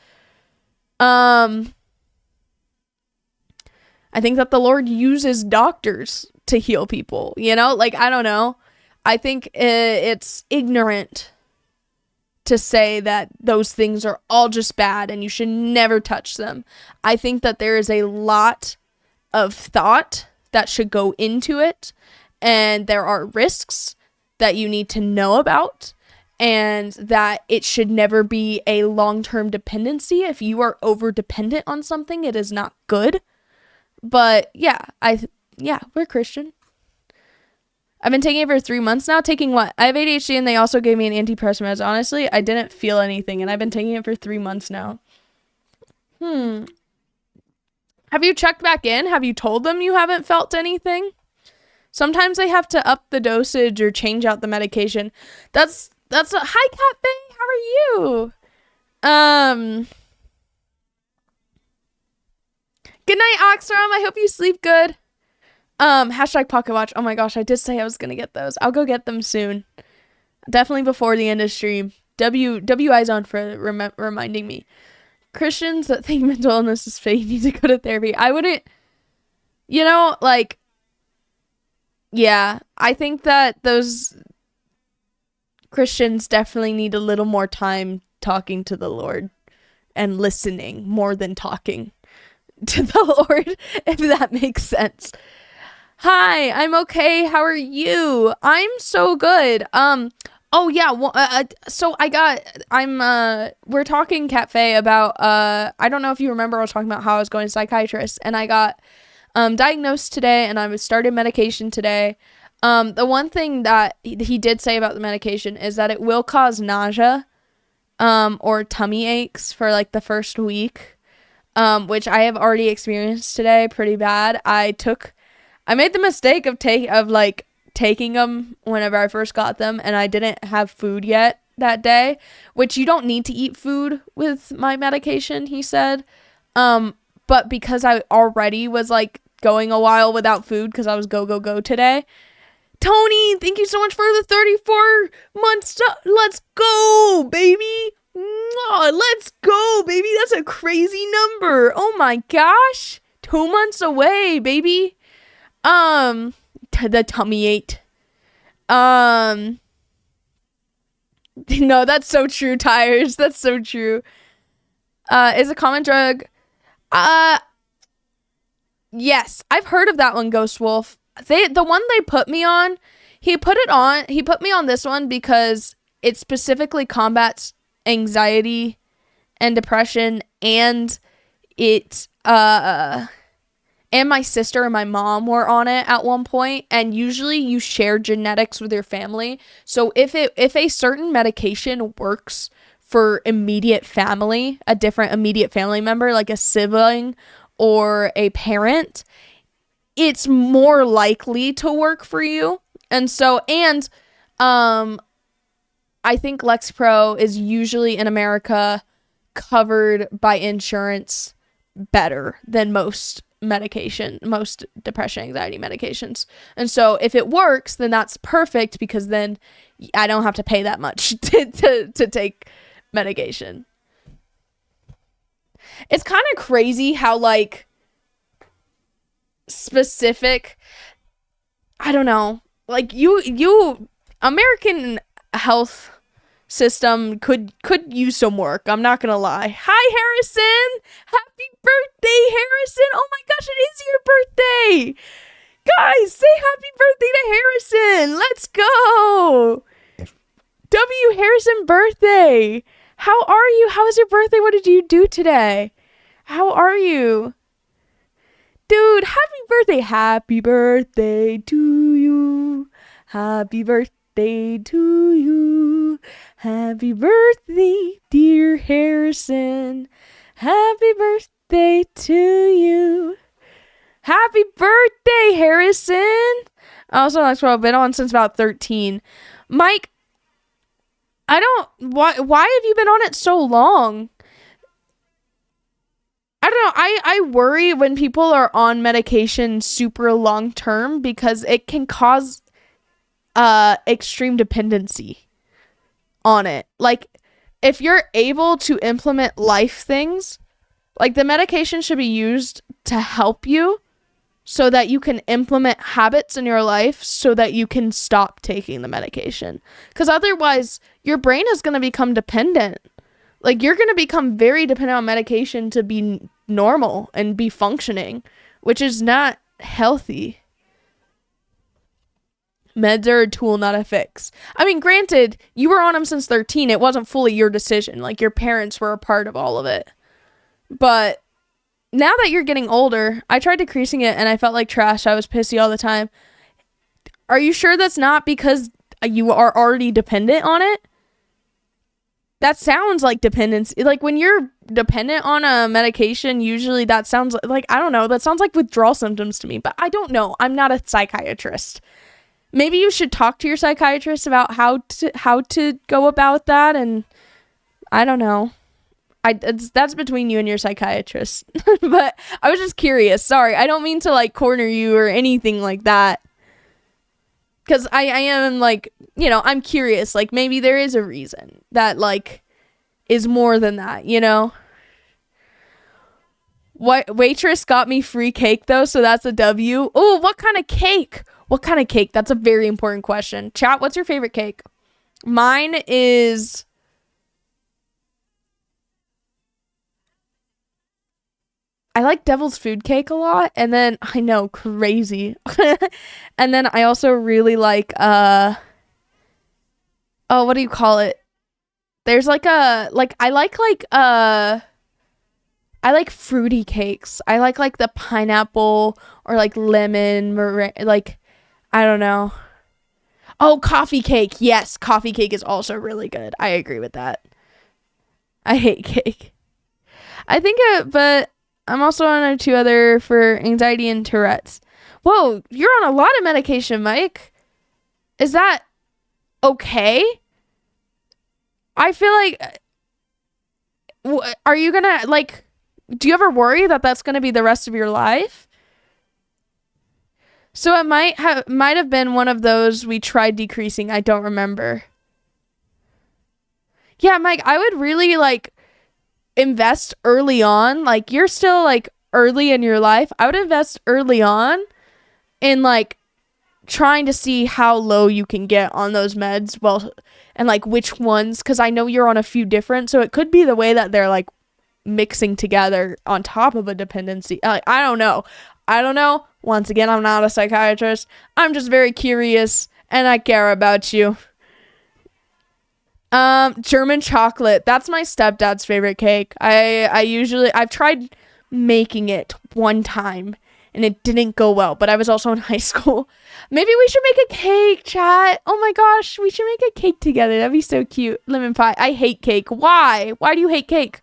I think that the Lord uses doctors to heal people, you know? Like, I don't know. I think it's ignorant to say that those things are all just bad and you should never touch them. I think that there is a lot of thought that should go into it, and there are risks that you need to know about, and that it should never be a long-term dependency. If you are over-dependent on something, it is not good. But yeah, we're Christian. I've been taking it for 3 months now. Taking what? I have ADHD and they also gave me an antidepressant meds. Honestly, I didn't feel anything and I've been taking it for 3 months now. Have you checked back in? Have you told them you haven't felt anything? Sometimes they have to up the dosage or change out the medication. That's hi Cafe, how are you? Good night, Oxram. I hope you sleep good. Hashtag Pocket Watch. Oh my gosh, I did say I was gonna get those. I'll go get them soon. Definitely before the end of stream. WI's on for reminding me. Christians that think mental illness is fake need to go to therapy. I wouldn't, like, yeah, I think that those Christians definitely need a little more time talking to the Lord and listening more than talking to the Lord, if that makes sense. Hi, I'm okay. How are you? I'm so good. Oh yeah. So we're talking Cafe about, I don't know if you remember, I was talking about how I was going to psychiatrist and I got, diagnosed today and I was started medication today. The one thing that he did say about the medication is that it will cause nausea, or tummy aches for like the first week, which I have already experienced today pretty bad. I made the mistake of taking them whenever I first got them, and I didn't have food yet that day, which you don't need to eat food with my medication, he said. But because I already was like going a while without food because I was go today. Tony, thank you so much for the 34 months. Let's go, baby. Let's go, baby. That's a crazy number. Oh my gosh. 2 months away, baby. The tummy ache. No, that's so true, Tires. That's so true. Is a common drug. Yes, I've heard of that one, Ghost Wolf. The one they put me on, he put me on this one because it specifically combats anxiety and depression, and it, and my sister and my mom were on it at one point, and usually you share genetics with your family. So if a certain medication works for immediate family, a different immediate family member, like a sibling or a parent, it's more likely to work for you. And so, I think Lexapro is usually in America covered by insurance better than most medication, most depression, anxiety medications. And so if it works, then that's perfect, because then I don't have to pay that much to take medication. It's kind of crazy how like specific, I don't know, like you American health system could use some work. I'm not gonna lie. Hi Harrison, happy birthday Harrison. Oh my gosh, it is your birthday, guys. Say happy birthday to Harrison. Let's go. W Harrison birthday. How are you? How was your birthday? What did you do today? How are you? Dude, happy birthday. Happy birthday to you. Happy birthday to you. Happy birthday, dear Harrison. Happy birthday to you. Happy birthday, Harrison. Also, that's what I've been on since about 13. Mike, why have you been on it so long? I don't know. I worry when people are on medication super long term, because it can cause extreme dependency on it. Like, if you're able to implement life things, like the medication should be used to help you so that you can implement habits in your life so that you can stop taking the medication. Because otherwise, your brain is going to become dependent. Like, you're going to become very dependent on medication to be normal and be functioning, which is not healthy. Meds are a tool, not a fix. I mean, granted, you were on them since 13. It wasn't fully your decision. Like, your parents were a part of all of it. But now that you're getting older, I tried decreasing it and I felt like trash. I was pissy all the time. Are you sure that's not because you are already dependent on it? That sounds like dependency. Like, when you're dependent on a medication, usually that sounds like, I don't know, that sounds like withdrawal symptoms to me. But I don't know. I'm not a psychiatrist. Maybe you should talk to your psychiatrist about how to go about that. And I don't know. That's between you and your psychiatrist. But I was just curious. Sorry, I don't mean to like corner you or anything like that. Because I am like, you know, I'm curious. Like, maybe there is a reason that like is more than that, you know? What waitress got me free cake though, so that's a W. Oh, what kind of cake? What kind of cake? That's a very important question. Chat, what's your favorite cake? Mine is I like devil's food cake a lot, and then I know, crazy. And then I also really like oh, what do you call it? There's like I like fruity cakes. I like the pineapple or like lemon, like I don't know. Oh, coffee cake. Yes, coffee cake is also really good. I agree with that. I hate cake. I think but I'm also on 2 other for anxiety and Tourette's. Whoa, you're on a lot of medication, Mike. Is that okay? I feel like, are you gonna, like, do you ever worry that that's gonna be the rest of your life? So it might have been one of those we tried decreasing. I don't remember. Yeah, Mike, I would really, like, invest early on. Like, you're still like early in your life. I would invest early on in like trying to see how low you can get on those meds, well, and like which ones, because I know you're on a few different, so it could be the way that they're like mixing together on top of a dependency. I don't know. Once again, I'm not a psychiatrist. I'm just very curious and I care about you. German chocolate. That's my stepdad's favorite cake. I've tried making it one time and it didn't go well, but I was also in high school. Maybe we should make a cake, chat. Oh my gosh, we should make a cake together. That'd be so cute. Lemon pie. I hate cake. Why? Why do you hate cake?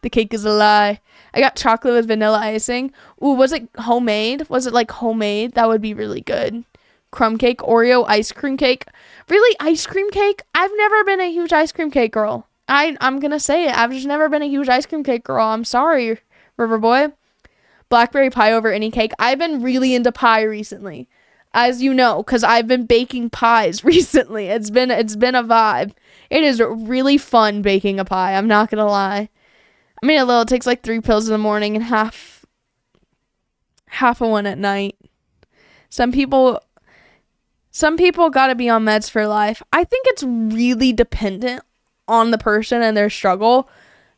The cake is a lie. I got chocolate with vanilla icing. Ooh, was it homemade? Was it like homemade? That would be really good. Crumb cake, Oreo ice cream cake. Really, ice cream cake? I've never been a huge ice cream cake girl. I'm gonna say it. I've just never been a huge ice cream cake girl. I'm sorry, River Boy. blackberry pie over any cake. I've been really into pie recently, as you know, because I've been baking pies recently. It's been a vibe. It is really fun baking a pie. I'm not gonna lie. I mean, it takes like 3 pills in the morning and half of one at night. Some people gotta be on meds for life. I think it's really dependent on the person and their struggle.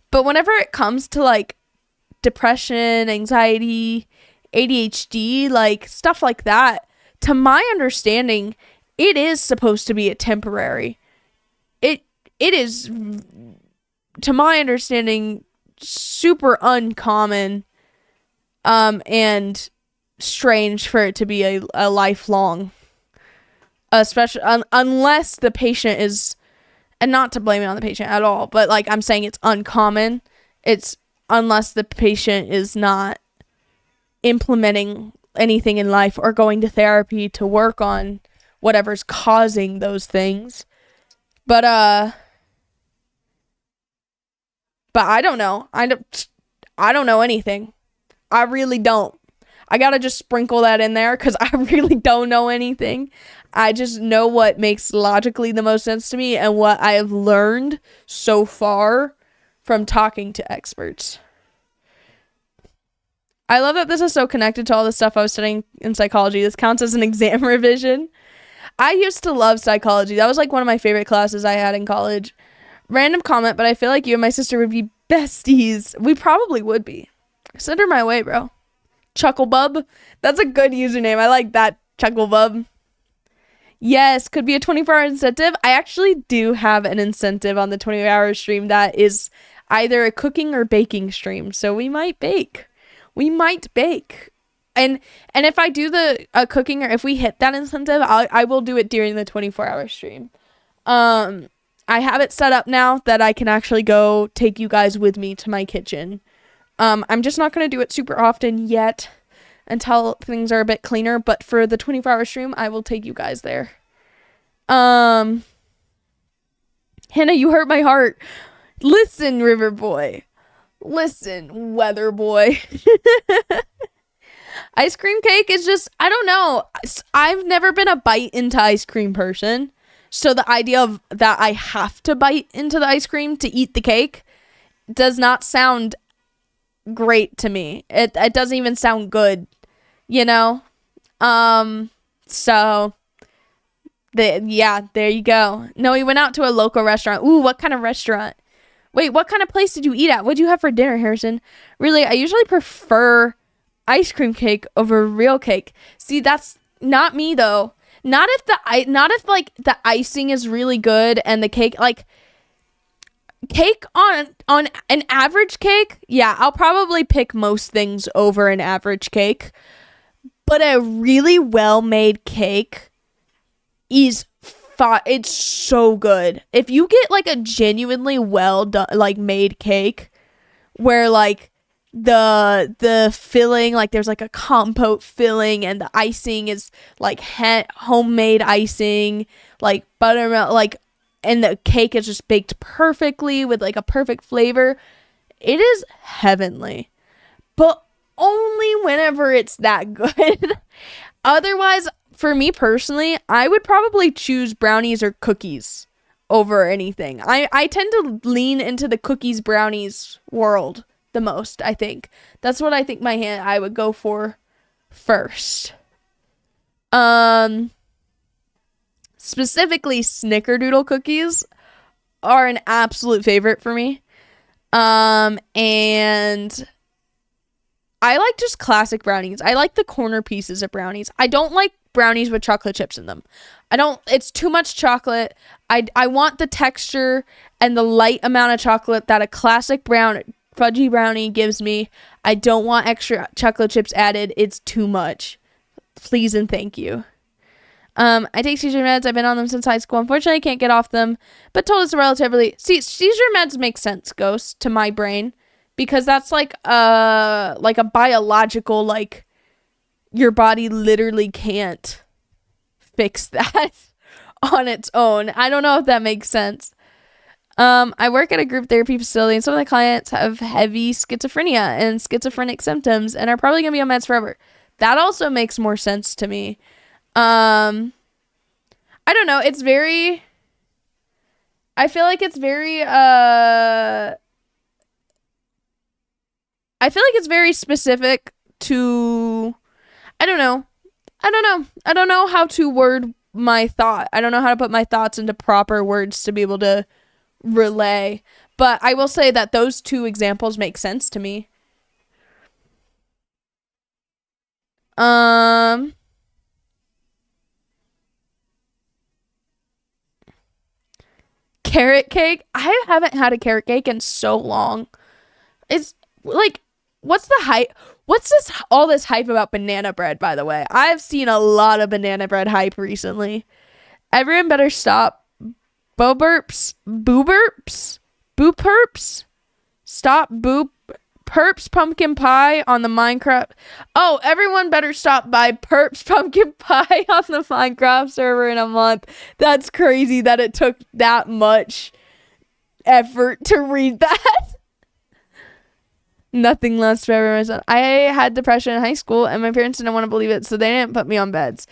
But whenever it comes to like depression, anxiety, ADHD, like stuff like that, to my understanding, it is supposed to be a temporary. It is, to my understanding, super uncommon and strange for it to be a lifelong, especially unless the patient is, and not to blame it on the patient at all, but like I'm saying, it's uncommon. It's unless the patient is not implementing anything in life or going to therapy to work on whatever's causing those things. But I don't know. I don't know anything. I really don't. I gotta just sprinkle that in there because I really don't know anything. I just know what makes logically the most sense to me and what I have learned so far from talking to experts. I love that this is so connected to all the stuff I was studying in psychology. This counts as an exam revision. I used to love psychology. That was like one of my favorite classes I had in college. Random comment, but I feel like you and my sister would be besties. We probably would be. Send her my way, bro. Chucklebub. That's a good username. I like that, Chucklebub. Yes, could be a 24-hour incentive. I actually do have an incentive on the 24-hour stream that is either a cooking or baking stream. So we might bake. And if I do the cooking, or if we hit that incentive, I will do it during the 24-hour stream. I have it set up now that I can actually go take you guys with me to my kitchen. I'm just not going to do it super often yet until things are a bit cleaner. But for the 24-hour stream, I will take you guys there. Hannah, you hurt my heart. Listen, River Boy. Listen, Weather Boy. Ice cream cake is just, I don't know. I've never been a bite into ice cream person. So the idea of that I have to bite into the ice cream to eat the cake does not sound great to me. It doesn't even sound good, you know? So there you go. No, we went out to a local restaurant. Ooh, what kind of restaurant? Wait, what kind of place did you eat at? What'd you have for dinner, Harrison? Really, I usually prefer ice cream cake over real cake. See, that's not me though. Not if like the icing is really good and the cake, like cake on an average cake. Yeah, I'll probably pick most things over an average cake. But a really well-made cake is it's so good. If you get like a genuinely well done, like made cake where like the filling, like there's like a compote filling and the icing is like homemade icing, like buttermilk, like, and the cake is just baked perfectly with like a perfect flavor. It is heavenly, but only whenever it's that good. Otherwise, for me personally, I would probably choose brownies or cookies over anything. I tend to lean into the cookies brownies world the most. I think that's what I think I would go for first. Specifically snickerdoodle cookies are an absolute favorite for me. And I like just classic brownies. I like the corner pieces of brownies. I don't like brownies with chocolate chips in them. It's too much chocolate. I want the texture and the light amount of chocolate that a classic fudgy brownie gives me. I don't want extra chocolate chips added. It's too much. Please and thank you. I take seizure meds. I've been on them since high school. Unfortunately, I can't get off them, but told us relatively. See, seizure meds make sense, Ghost, to my brain, because that's like a biological, like, your body literally can't fix that on its own. I don't know if that makes sense. I work at a group therapy facility, and some of the clients have heavy schizophrenia and schizophrenic symptoms and are probably going to be on meds forever. That also makes more sense to me. I don't know. It's very... I feel like it's very... I feel like it's very specific to... I don't know how to word my thought. I don't know how to put my thoughts into proper words to be able to relay. But I will say that those two examples make sense to me. Carrot cake? I haven't had a carrot cake in so long. It's like, what's the hype? What's all this hype about banana bread, by the way? I've seen a lot of banana bread hype recently. Everyone better stop. Boburps. Boop-perps. Stop boop. Perps pumpkin pie on the Minecraft. Oh, everyone better stop by Perps pumpkin pie on the Minecraft server in a month. That's crazy that it took that much effort to read that. Nothing lasts forever. I had depression in high school and my parents didn't want to believe it, so they didn't put me on beds.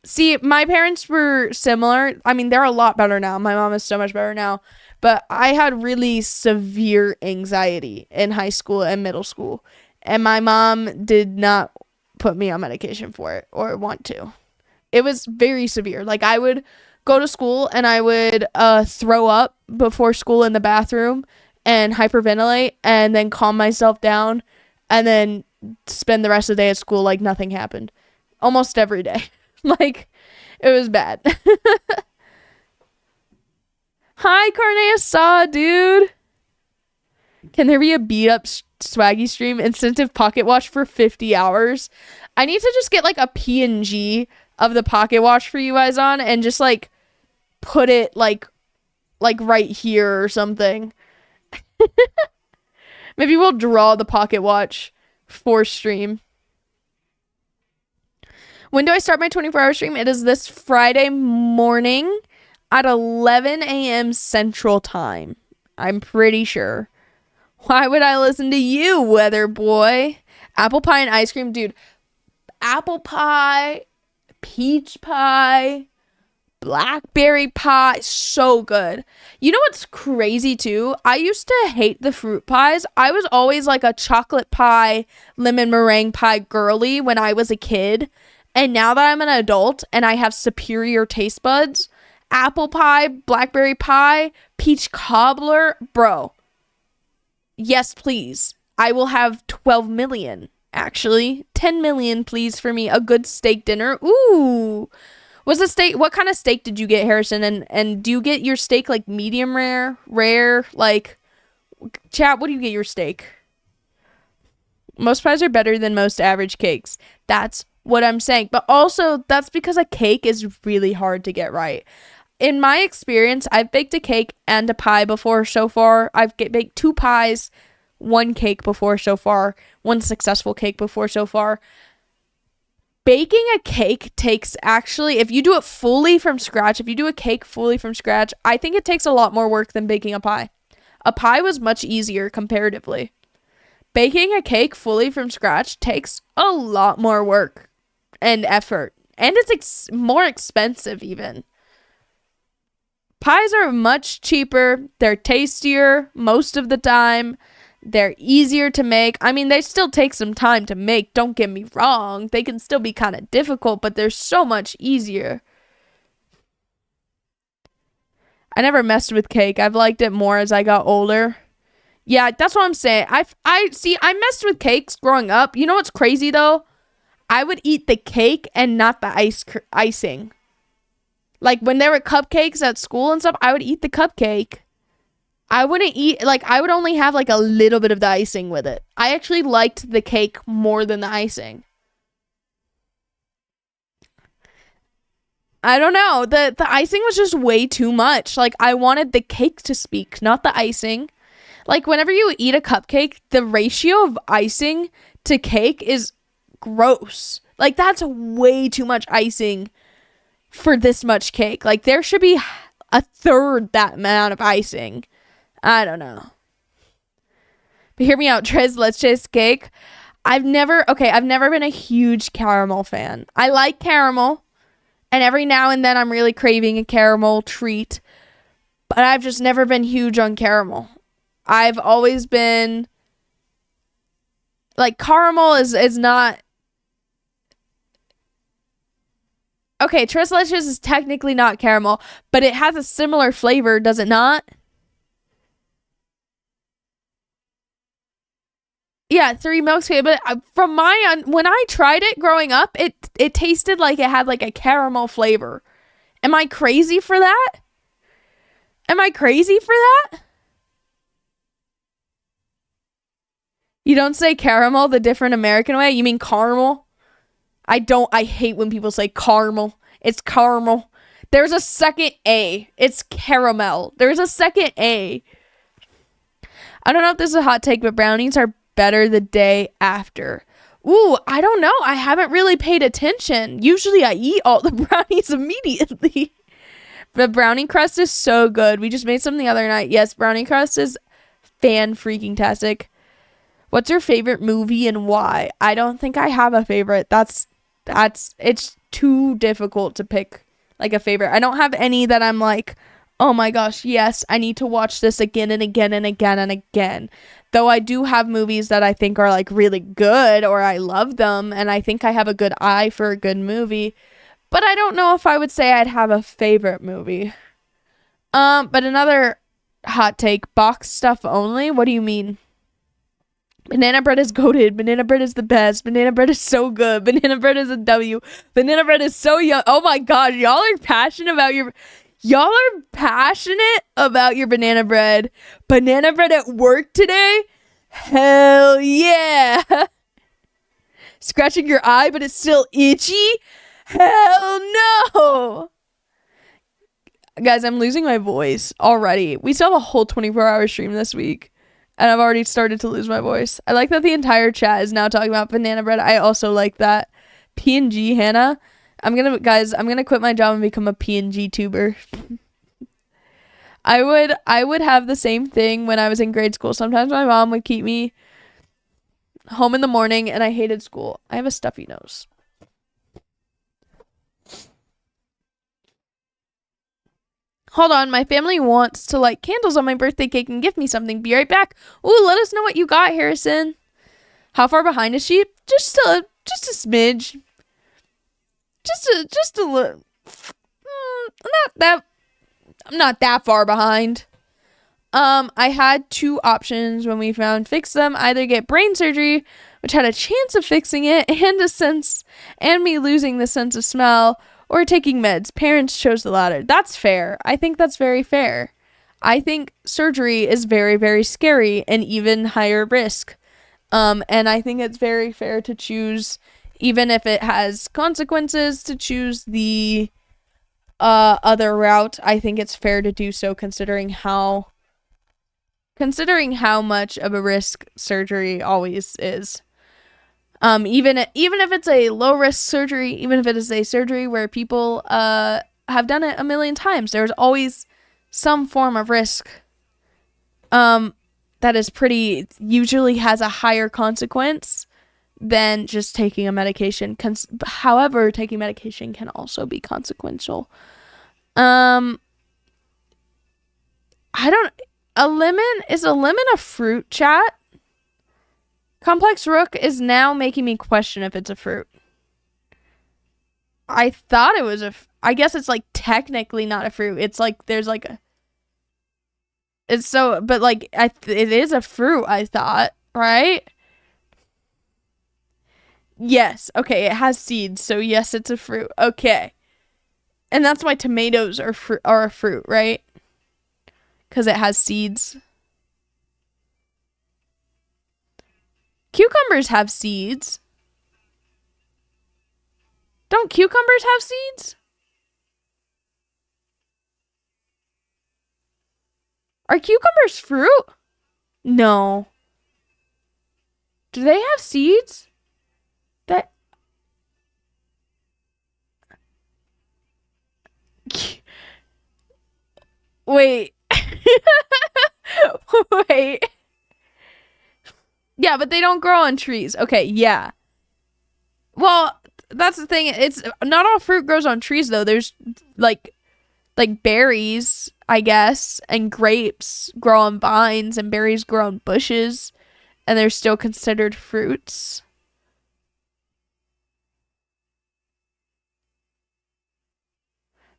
See, my parents were similar. I mean, they're a lot better now. My mom is so much better now. But I had really severe anxiety in high school and middle school. And my mom did not put me on medication for it or want to. It was very severe. Like, I would go to school and I would throw up before school in the bathroom and hyperventilate and then calm myself down and then spend the rest of the day at school like nothing happened. Almost every day. Like, it was bad. Hi, Carnea Saw, dude. Can there be a beat up swaggy stream? Incentive pocket watch for 50 hours. I need to just get like a PNG of the pocket watch for you guys on and just like put it like right here or something. Maybe we'll draw the pocket watch for stream. When do I start my 24-hour stream? It is this Friday morning at 11 a.m. Central Time. I'm pretty sure. Why would I listen to you, weather boy? Apple pie and ice cream, dude. Apple pie, peach pie, blackberry pie, so good. You know what's crazy too? I used to hate the fruit pies. I was always like a chocolate pie, lemon meringue pie girly when I was a kid. And now that I'm an adult and I have superior taste buds, apple pie, blackberry pie, peach cobbler, bro. Yes, please. I will have 12 million, actually. 10 million, please, for me. A good steak dinner. Ooh. What kind of steak did you get, Harrison? And do you get your steak like medium rare? Like, chat, what do you get your steak? Most pies are better than most average cakes. That's what I'm saying. But also, that's because a cake is really hard to get right. In my experience, I've baked a cake and a pie before so far. I've baked 2 pies, 1 cake before so far, 1 successful cake before so far. Baking a cake takes, actually, if you do it fully from scratch, if you do a cake fully from scratch, I think it takes a lot more work than baking a pie. A pie was much easier comparatively. Baking a cake fully from scratch takes a lot more work and effort. And it's more expensive even. Pies are much cheaper. They're tastier most of the time. They're easier to make. I mean, they still take some time to make. Don't get me wrong. They can still be kind of difficult, but they're so much easier. I never messed with cake. I've liked it more as I got older. Yeah, that's what I'm saying. I messed with cakes growing up. You know what's crazy though? I would eat the cake and not the icing. Like, when there were cupcakes at school and stuff, I would eat the cupcake. I wouldn't eat, like, I would only have, like, a little bit of the icing with it. I actually liked the cake more than the icing. I don't know. The icing was just way too much. Like, I wanted the cake to speak, not the icing. Like, whenever you eat a cupcake, the ratio of icing to cake is gross. Like, that's way too much icing for this much cake. Like, there should be a third that amount of icing. I don't know. But hear me out, Tres Leches cake. I've never been a huge caramel fan. I like caramel, and every now and then I'm really craving a caramel treat, but I've just never been huge on caramel. I've always been like, caramel is not okay. Tres Leches is technically not caramel, but it has a similar flavor, does it not? Yeah, Three Milks cake, but from when I tried it growing up, it tasted like it had like a caramel flavor. Am I crazy for that? Am I crazy for that? You don't say caramel the different American way? You mean caramel? I hate when people say caramel. It's caramel. There's a second A. It's caramel. There's a second A. I don't know if this is a hot take, but brownies are better the day after. Ooh, I don't know. I haven't really paid attention. Usually I eat all the brownies immediately. The brownie crust is so good. We just made some the other night. Yes, brownie crust is fan-freaking-tastic. What's your favorite movie and why? I don't think I have a favorite. It's too difficult to pick like a favorite. I don't have any that I'm like, oh my gosh, yes, I need to watch this again and again and again and again. Though I do have movies that I think are like really good, or I love them, and I think I have a good eye for a good movie. But I don't know if I would say I'd have a favorite movie. But another hot take, box stuff only? What do you mean? Banana bread is goated. Banana bread is the best. Banana bread is so good. Banana bread is a W. Banana bread is so young. Oh my god, y'all are passionate about your banana bread. Banana bread at work today? Hell yeah. Scratching your eye, but it's still itchy? Hell no. Guys, I'm losing my voice already. We still have a whole 24-hour stream this week, and I've already started to lose my voice. I like that the entire chat is now talking about banana bread. I also like that. P&G, Hannah. I'm gonna quit my job and become a P&G tuber. I would have the same thing when I was in grade school. Sometimes my mom would keep me home in the morning, and I hated school. I have a stuffy nose. Hold on, my family wants to light candles on my birthday cake and give me something. Be right back. Ooh, let us know what you got, Harrison. How far behind is she? Just a smidge. Just a little. I'm not that far behind. I had two options when we found fix them. Either get brain surgery, which had a chance of fixing it, and me losing the sense of smell, or taking meds. Parents chose the latter. That's fair. I think that's very fair. I think surgery is very, very scary and even higher risk. And I think it's very fair to choose, even if it has consequences, to choose the other route. I think it's fair to do so considering how much of a risk surgery always is. Even if it's a low risk surgery, even if it is a surgery where people have done it a million times, there's always some form of risk that is usually has a higher consequence than just taking a medication. However, taking medication can also be consequential. Is a lemon a fruit, chat? Complex Rook is now making me question if it's a fruit. I thought it was I guess it's like technically not a fruit. It's like there's like it is a fruit, I thought, right? Yes. Okay, it has seeds, so yes, it's a fruit. Okay. And that's why tomatoes are a fruit, right? Because it has seeds. Cucumbers have seeds. Don't cucumbers have seeds? Are cucumbers fruit? No. Do they have seeds? Wait. Wait. Yeah, but they don't grow on trees. Okay, yeah. Well, that's the thing. It's not all fruit grows on trees though. There's like berries, I guess, and grapes grow on vines and berries grow on bushes, and they're still considered fruits.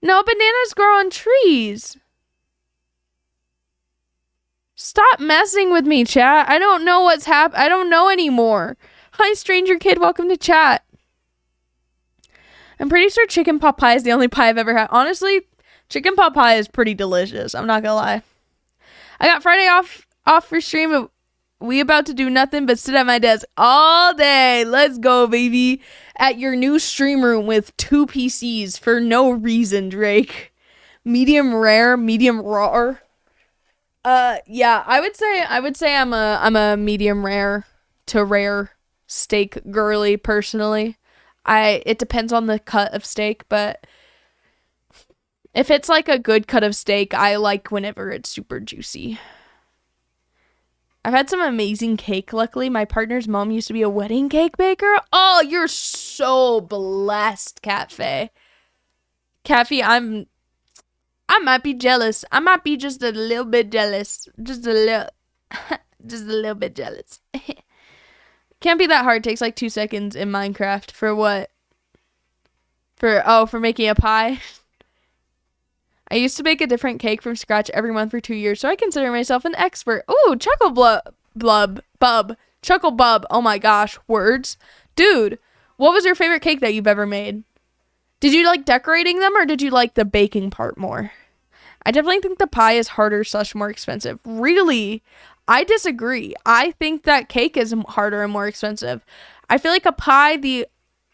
No, bananas grow on trees. Stop messing with me, chat. I don't know what's I don't know anymore. Hi, stranger kid. Welcome to chat. I'm pretty sure chicken pot pie is the only pie I've ever had. Honestly, chicken pot pie is pretty delicious. I'm not gonna lie. I got Friday off for stream. But we about to do nothing but sit at my desk all day. Let's go, baby. At your new stream room with 2 PCs for no reason, Drake. Medium rare, medium raw. Yeah, I would say I'm a medium rare to rare steak girly personally. It depends on the cut of steak, but if it's like a good cut of steak, I like whenever it's super juicy. I've had some amazing cake, luckily. My partner's mom used to be a wedding cake baker. Oh, you're so blessed, Catfay. Catfy, I might be jealous. I might be just a little bit jealous. Just a little bit jealous. Can't be that hard. Takes like 2 seconds in Minecraft. For what? For making a pie? I used to bake a different cake from scratch every month for 2 years, so I consider myself an expert. Ooh, Chuckle Bub. Chuckle Bub. Oh my gosh, words. Dude, what was your favorite cake that you've ever made? Did you like decorating them, or did you like the baking part more? I definitely think the pie is harder / more expensive. Really? I disagree. I think that cake is harder and more expensive. I feel like a pie, the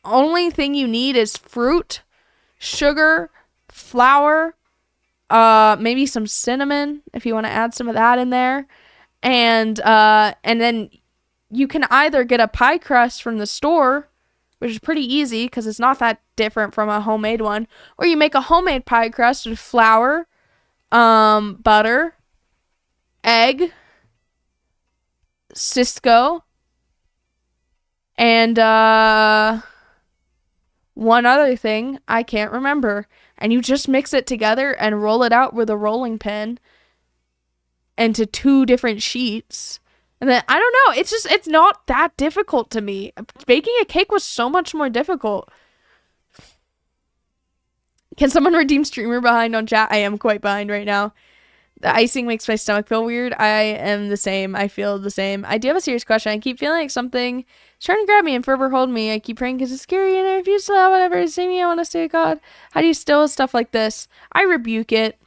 only thing you need is fruit, sugar, flour, maybe some cinnamon if you want to add some of that in there. And then you can either get a pie crust from the store, which is pretty easy because it's not that different from a homemade one, or you make a homemade pie crust with flour, butter, egg, Cisco, and one other thing I can't remember. And you just mix it together and roll it out with a rolling pin into 2 different sheets. And then, I don't know, it's not that difficult to me. Baking a cake was so much more difficult. Can someone redeem streamer behind on chat? I am quite behind right now. The icing makes my stomach feel weird. I am the same. I feel the same. I do have a serious question. I keep feeling like something is trying to grab me and forever hold me. I keep praying because it's scary and I refuse to allow whatever to see me. I want to stay with God. How do you still stuff like this? I rebuke it.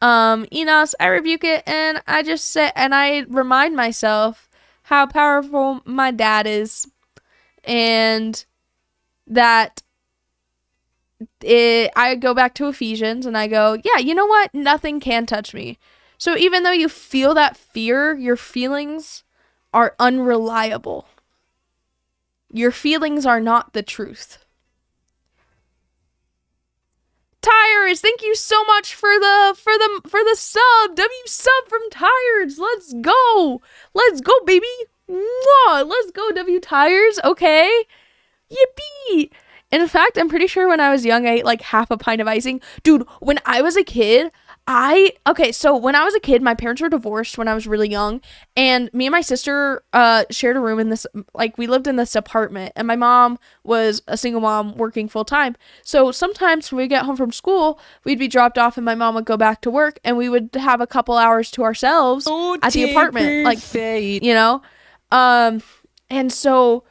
Enos, I rebuke it, and I just sit and I remind myself how powerful my dad is, and that I go back to Ephesians and I go, yeah, you know what? Nothing can touch me. So even though you feel that fear, your feelings are unreliable. Your feelings are not the truth. Tires, thank you so much for the sub. W sub from Tires. Let's go. Let's go, baby. Mwah. Let's go, W Tires. Okay. Yippee. In fact, I'm pretty sure when I was young, I ate like half a pint of icing. Dude, when I was a kid, when I was a kid, my parents were divorced when I was really young, and me and my sister shared a room in this, like, we lived in this apartment, and my mom was a single mom working full time. So sometimes when we get home from school, we'd be dropped off and my mom would go back to work, and we would have a couple hours to ourselves at the apartment, like, you know? And so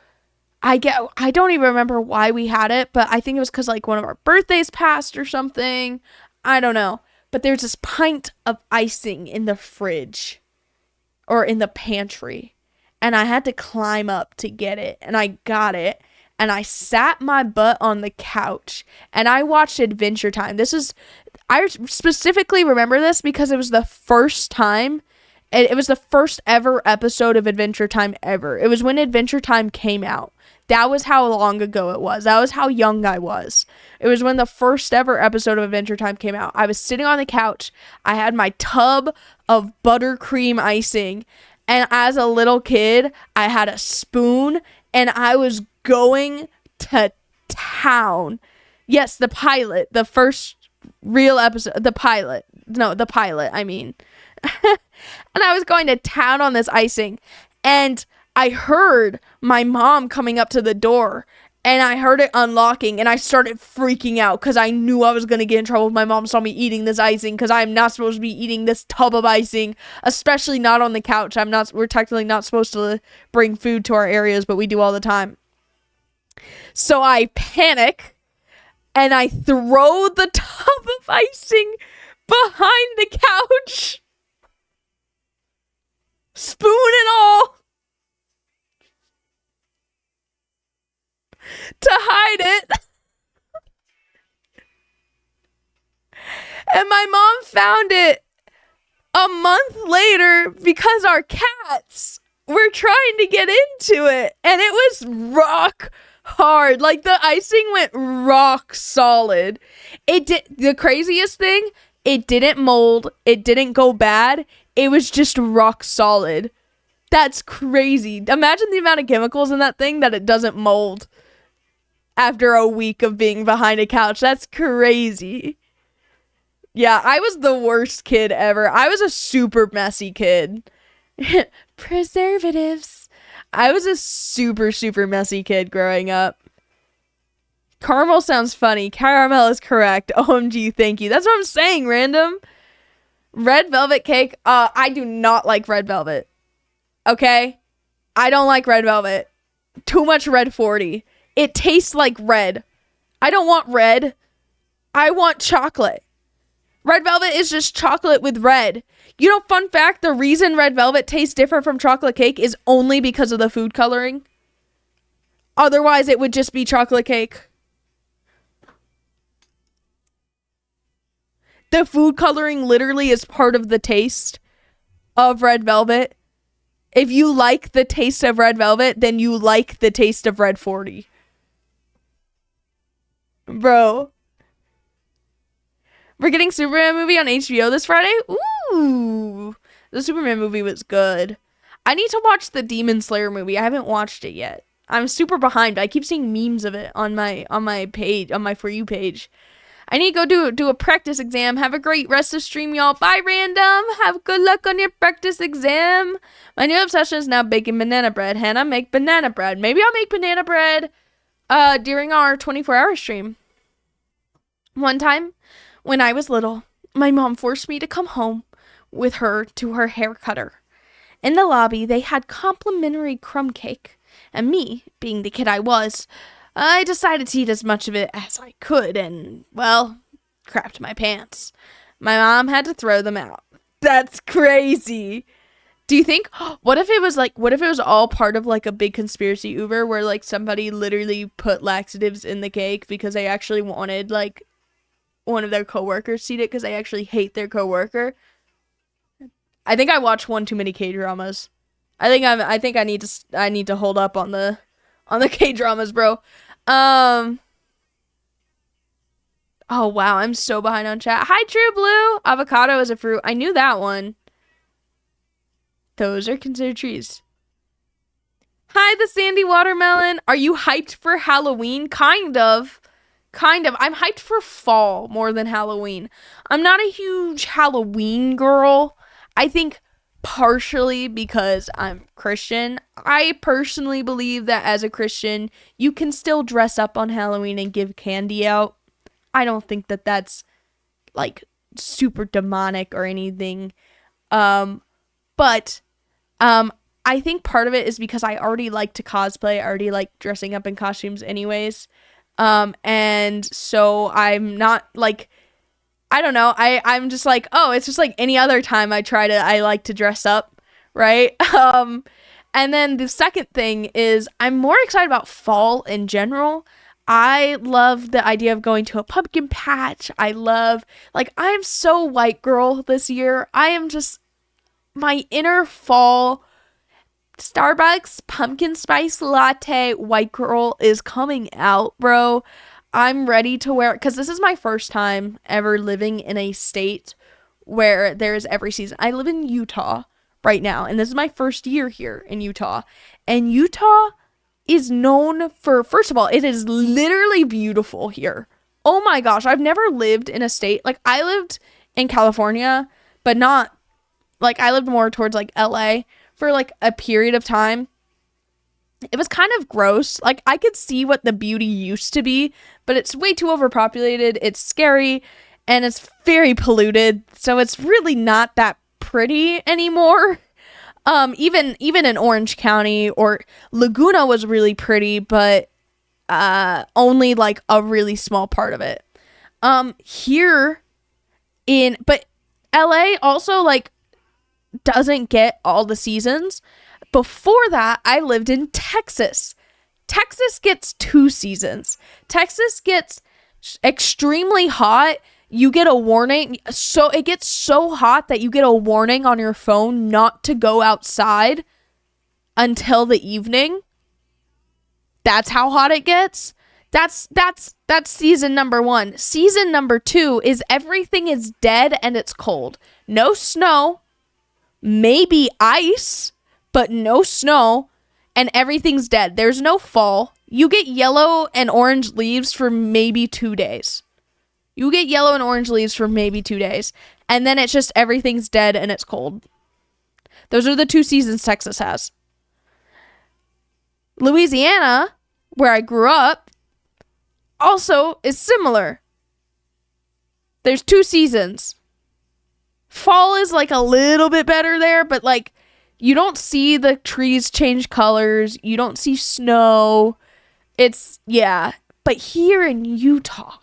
I don't even remember why we had it, but I think it was because like one of our birthdays passed or something. I don't know. But there's this pint of icing in the fridge or in the pantry, and I had to climb up to get it, and I got it, and I sat my butt on the couch and I watched Adventure Time. I specifically remember this because it was the first time It was the first ever episode of Adventure Time ever. It was when Adventure Time came out. That was how long ago it was. That was how young I was. It was when the first ever episode of Adventure Time came out. I was sitting on the couch. I had my tub of buttercream icing. And as a little kid, I had a spoon and I was going to town. Yes, the pilot. The first real episode. The pilot. No, the pilot, I mean. And I was going to town on this icing. And I heard my mom coming up to the door, and I heard it unlocking, and I started freaking out because I knew I was going to get in trouble if my mom saw me eating this icing, because I am not supposed to be eating this tub of icing, especially not on the couch. We're technically not supposed to bring food to our areas, but we do all the time. So I panic, and I throw the tub of icing behind the couch, spoon and all, to hide it. And my mom found it a month later because our cats were trying to get into it, and it was rock hard. Like, the icing went rock solid. The craziest thing, it didn't mold, it didn't go bad, it was just rock solid. That's crazy. Imagine the amount of chemicals in that thing that it doesn't mold after a week of being behind a couch. That's crazy. Yeah, I was the worst kid ever. I was a super messy kid. Preservatives. I was a super, super messy kid growing up. Caramel sounds funny. Caramel is correct. OMG, thank you. That's what I'm saying, random. Red velvet cake. I do not like red velvet. Okay? I don't like red velvet. Too much red 40. It tastes like red. I don't want red. I want chocolate. Red velvet is just chocolate with red. You know, fun fact, the reason red velvet tastes different from chocolate cake is only because of the food coloring. Otherwise, it would just be chocolate cake. The food coloring literally is part of the taste of red velvet. If you like the taste of red velvet, then you like the taste of red 40. Bro. We're getting Superman movie on HBO this Friday? Ooh. The Superman movie was good. I need to watch the Demon Slayer movie. I haven't watched it yet. I'm super behind. I keep seeing memes of it on my page, on my For You page. I need to go do a practice exam. Have a great rest of stream, y'all. Bye, random. Have good luck on your practice exam. My new obsession is now baking banana bread. Hannah, make banana bread. Maybe I'll make banana bread during our 24-hour stream. One time, when I was little, my mom forced me to come home with her to her hair cutter. In the lobby, they had complimentary crumb cake. And me, being the kid I was, I decided to eat as much of it as I could and, well, crapped my pants. My mom had to throw them out. That's crazy. Do you think, what if it was all part of like a big conspiracy Uber where like somebody literally put laxatives in the cake because they actually wanted like one of their coworkers to eat it because they actually hate their coworker? I think I watched one too many K-dramas. I think I need to hold up on the K-dramas, bro. Oh wow, I'm so behind on chat. Hi, True Blue. Avocado is a fruit. I knew that one. Those are considered trees. Hi, the Sandy Watermelon. Are you hyped for Halloween? Kind of. I'm hyped for fall more than Halloween. I'm not a huge Halloween girl. I think partially because I'm Christian. I personally believe that as a Christian, you can still dress up on Halloween and give candy out. I don't think that that's like super demonic or anything. But I think part of it is because I already like to cosplay. I already like dressing up in costumes anyways. And so I'm not like, I don't know. I'm just like, oh, it's just like any other time I like to dress up, right? And then the second thing is I'm more excited about fall in general. I love the idea of going to a pumpkin patch. I'm so white girl this year. I am just my inner fall Starbucks pumpkin spice latte white girl is coming out, bro. I'm ready to wear it because this is my first time ever living in a state where there's every season. I live in Utah right now, and this is my first year here in Utah. And Utah is known for, first of all, it is literally beautiful here. Oh my gosh, I've never lived in a state, like I lived in California, but not, like I lived more towards like LA for like a period of time. It was kind of gross. Like I could see what the beauty used to be, but it's way too overpopulated. It's scary and it's very polluted. So it's really not that pretty anymore. Even in Orange County or Laguna was really pretty, but only like a really small part of it. But LA also like doesn't get all the seasons. Before that, I lived in Texas. Texas gets 2 seasons. Texas gets extremely hot. You get a warning. So it gets so hot that you get a warning on your phone not to go outside until the evening. That's how hot it gets. That's season number 1. Season number 2 is everything is dead and it's cold. No snow, maybe ice, but no snow, and everything's dead. There's no fall. You get yellow and orange leaves for maybe 2 days. You get yellow and orange leaves for maybe 2 days, and then it's just everything's dead and it's cold. Those are the 2 seasons Texas has. Louisiana, where I grew up, also is similar. There's 2 seasons. Fall is like a little bit better there, but like you don't see the trees change colors. You don't see snow. It's, yeah. But here in Utah,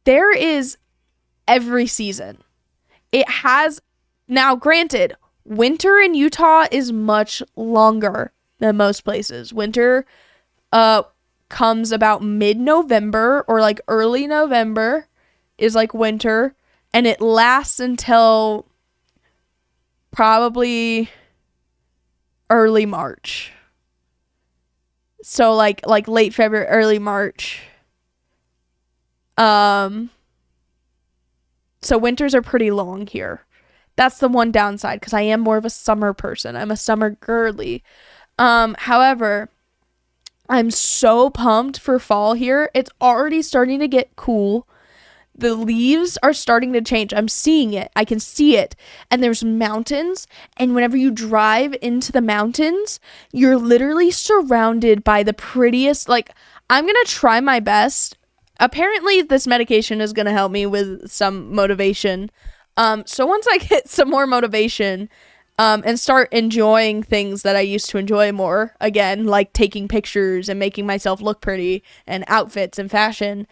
there is every season. It has, now granted, winter in Utah is much longer than most places. Winter comes about mid-November or like early November is like winter, and it lasts until probably early March. So like late February, early March. So winters are pretty long here. That's the one downside, because I am more of a summer person. I'm a summer girly. However, I'm so pumped for fall here. It's already starting to get cool. The leaves are starting to change. I'm seeing it. I can see it. And there's mountains. And whenever you drive into the mountains, you're literally surrounded by the prettiest. Like, I'm going to try my best. Apparently, this medication is going to help me with some motivation. So once I get some more motivation and start enjoying things that I used to enjoy more, again, like taking pictures and making myself look pretty and outfits and fashion,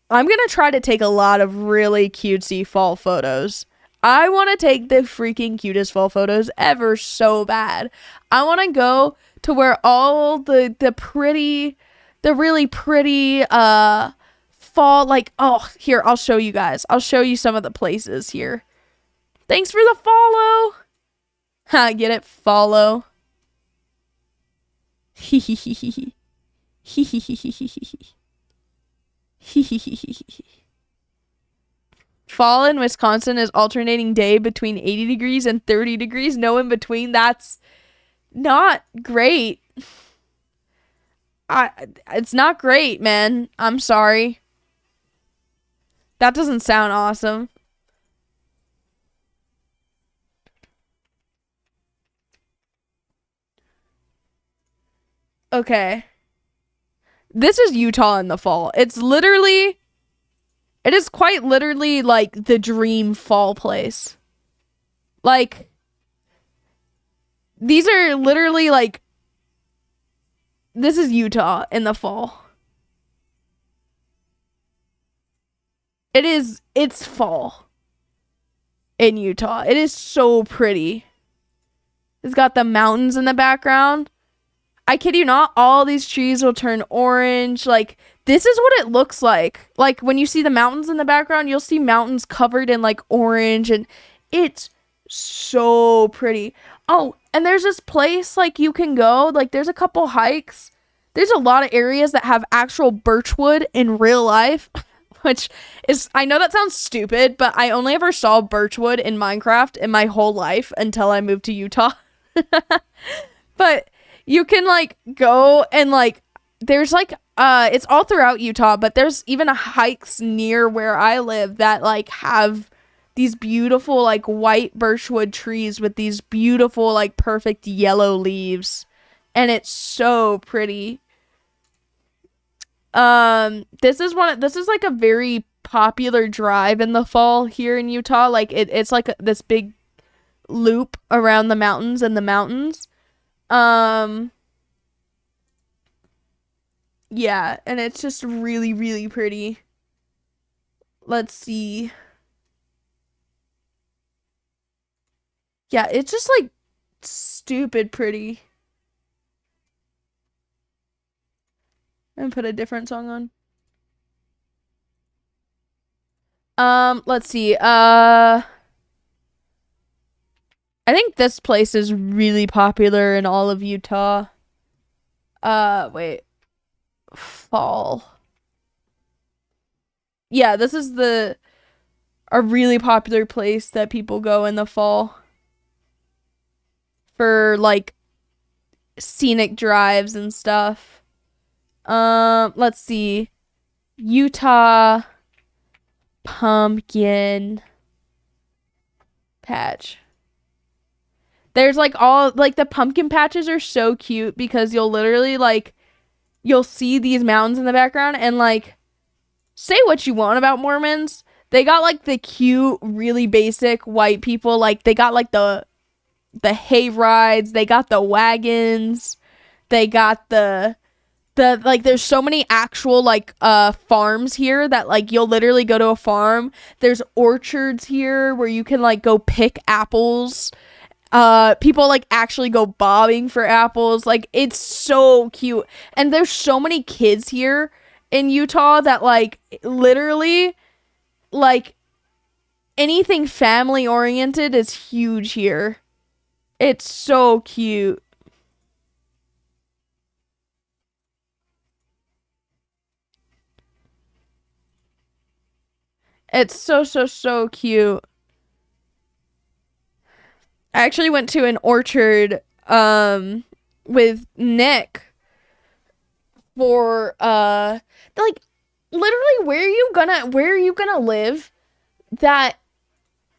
I'm going to try to take a lot of really cutesy fall photos. I want to take the freaking cutest fall photos ever so bad. I want to go to where all the really pretty fall, like, oh, here, I'll show you guys. I'll show you some of the places here. Thanks for the follow. Ha, get it? Follow. Hee hee hee hee hee. Hee hee hee hee hee hee. Fall in Wisconsin is alternating day between 80 degrees and 30 degrees. No in between. That's not great. It's not great, man. I'm sorry. That doesn't sound awesome. Okay. This is Utah in the fall. It is quite literally like the dream fall place. Like, these are literally like, this is Utah in the fall. It's fall in Utah. It is so pretty. It's got the mountains in the background. I kid you not, all these trees will turn orange. Like, this is what it looks like. Like when you see the mountains in the background, you'll see mountains covered in like orange, and it's so pretty. Oh, and there's this place like you can go, like there's a couple hikes. There's a lot of areas that have actual birchwood in real life, which is, I know that sounds stupid, but I only ever saw birchwood in Minecraft in my whole life until I moved to Utah. But you can like go and like, there's like, it's all throughout Utah, but there's even hikes near where I live that like have these beautiful like white birchwood trees with these beautiful like perfect yellow leaves, and it's so pretty. This is like a very popular drive in the fall here in Utah. Like it's like this big loop around the mountains and the mountains. Yeah, and it's just really, really pretty. Let's see. Yeah, it's just like stupid pretty. And put a different song on. Let's see. I think this place is really popular in all of Utah. Wait. Fall. Yeah, this is a really popular place that people go in the fall for like scenic drives and stuff. Let's see. Utah pumpkin patch. There's like all like the pumpkin patches are so cute because you'll literally like you'll see these mountains in the background, and like say what you want about Mormons, they got like the cute, really basic white people, like they got like the hay rides, they got the wagons, they got the like there's so many actual like farms here that like you'll literally go to a farm. There's orchards here where you can like go pick apples. People like actually go bobbing for apples. Like it's so cute. And there's so many kids here in Utah that like literally like anything family oriented is huge here. It's so cute. It's so cute. I actually went to an orchard with Nick for like literally where are you gonna live that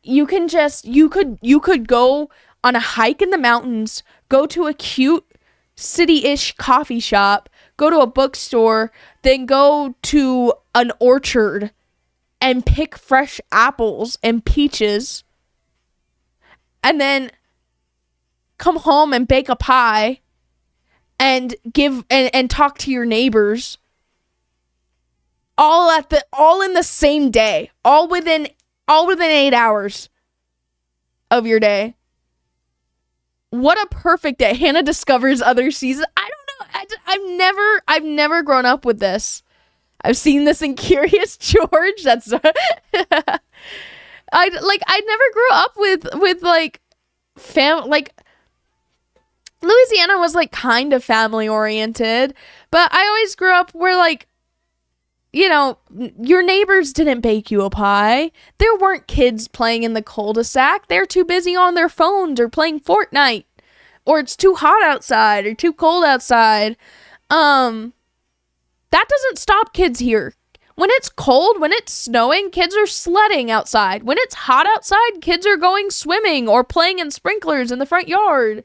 you can just you could go on a hike in the mountains, go to a cute city-ish coffee shop, go to a bookstore, then go to an orchard and pick fresh apples and peaches, and then come home and bake a pie and give and talk to your neighbors all in the same day, all within 8 hours of your day. What a perfect day. Hannah discovers other seasons. I don't know. I've never grown up with this. I've seen this in Curious George. That's I never grew up with like like Louisiana was like kind of family oriented, but I always grew up where like, you know, your neighbors didn't bake you a pie. There weren't kids playing in the cul-de-sac. They're too busy on their phones or playing Fortnite, or it's too hot outside or too cold outside. That doesn't stop kids here. When it's cold, when it's snowing, kids are sledding outside. When it's hot outside, kids are going swimming or playing in sprinklers in the front yard.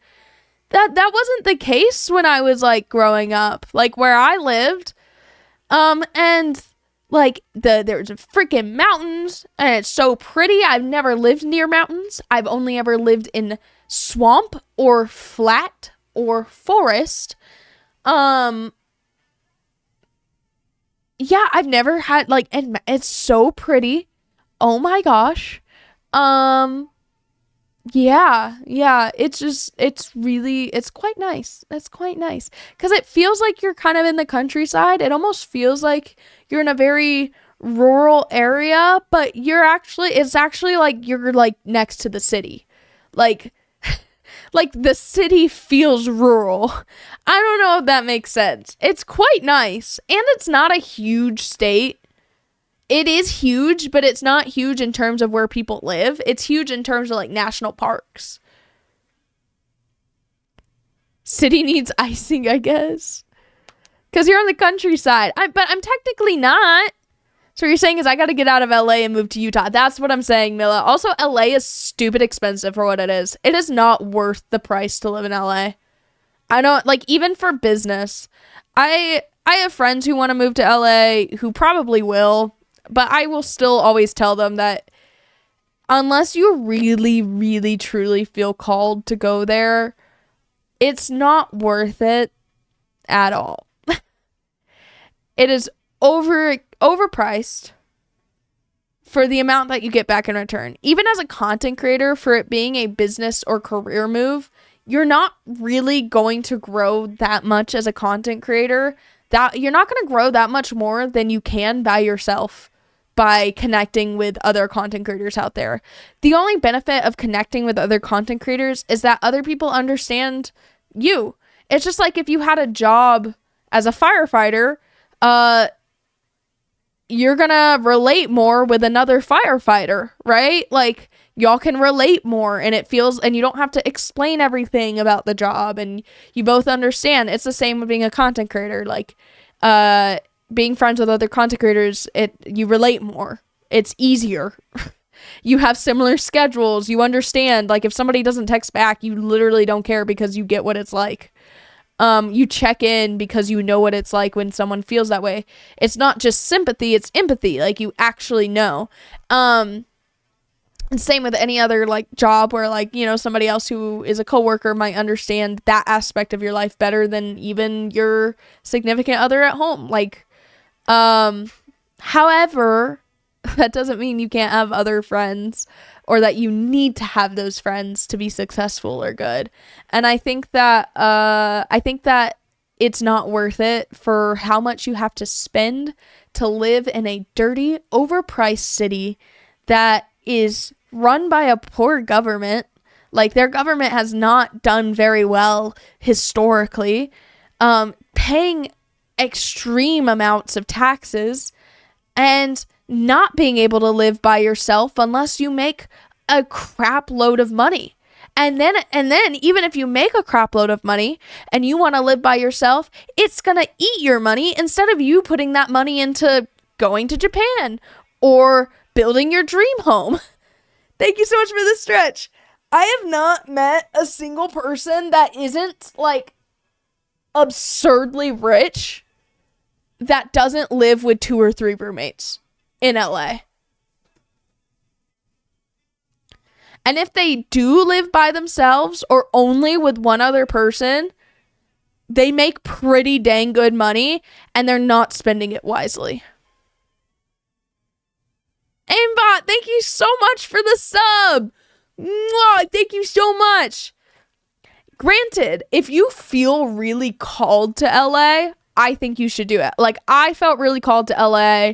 That wasn't the case when I was like growing up, like where I lived. And like there's freaking mountains, and it's so pretty. I've never lived near mountains. I've only ever lived in swamp or flat or forest. Yeah, I've never had like, and it's so pretty. Oh my gosh. Yeah, it's quite nice. It's quite nice. Because it feels like you're kind of in the countryside. It almost feels like you're in a very rural area, but it's actually like you're like next to the city. Like, like the city feels rural. I don't know if that makes sense. It's quite nice. And it's not a huge state. It is huge, but it's not huge in terms of where people live. It's huge in terms of like national parks. City needs icing, I guess. Because you're on the countryside. But I'm technically not. So what you're saying is I got to get out of LA and move to Utah. That's what I'm saying, Mila. Also, LA is stupid expensive for what it is. It is not worth the price to live in LA. I don't, like, even for business. I have friends who want to move to LA who probably will. But I will still always tell them that unless you really, really, truly feel called to go there, it's not worth it at all. It is overpriced for the amount that you get back in return. Even as a content creator, for it being a business or career move, you're not really going to grow that much as a content creator. That you're not going to grow that much more than you can by yourself by connecting with other content creators out there. The only benefit of connecting with other content creators is that other people understand you. It's just like if you had a job as a firefighter, you're gonna relate more with another firefighter, right? Like y'all can relate more and you don't have to explain everything about the job and you both understand. It's the same with being a content creator. Like, being friends with other content creators, you relate more. It's easier. You have similar schedules. You understand. Like if somebody doesn't text back, you literally don't care because you get what it's like. You check in because you know what it's like when someone feels that way. It's not just sympathy, it's empathy. Like you actually know. And same with any other like job where like, you know, somebody else who is a coworker might understand that aspect of your life better than even your significant other at home. Like, however, that doesn't mean you can't have other friends or that you need to have those friends to be successful or good. And I think that it's not worth it for how much you have to spend to live in a dirty, overpriced city that is run by a poor government. Like their government has not done very well historically, paying extreme amounts of taxes and not being able to live by yourself unless you make a crap load of money. And then even if you make a crap load of money and you want to live by yourself, it's going to eat your money instead of you putting that money into going to Japan or building your dream home. Thank you so much for this stretch. I have not met a single person that isn't like absurdly rich that doesn't live with 2 or 3 roommates in LA. And if they do live by themselves or only with one other person, they make pretty dang good money and they're not spending it wisely. Aimbot, thank you so much for the sub. Mwah, thank you so much. Granted, if you feel really called to LA, I think you should do it. Like, I felt really called to LA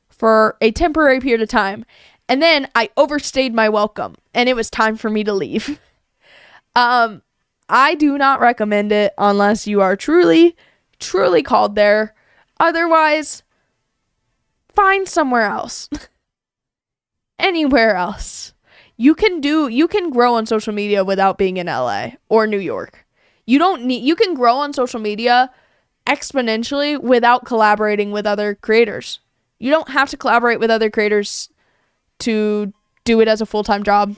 for a temporary period of time. And then I overstayed my welcome and it was time for me to leave. I do not recommend it unless you are truly, truly called there. Otherwise, find somewhere else. Anywhere else. You can grow on social media without being in LA or New York. You can grow on social media exponentially without collaborating with other creators. You don't have to collaborate with other creators to do it as a full-time job.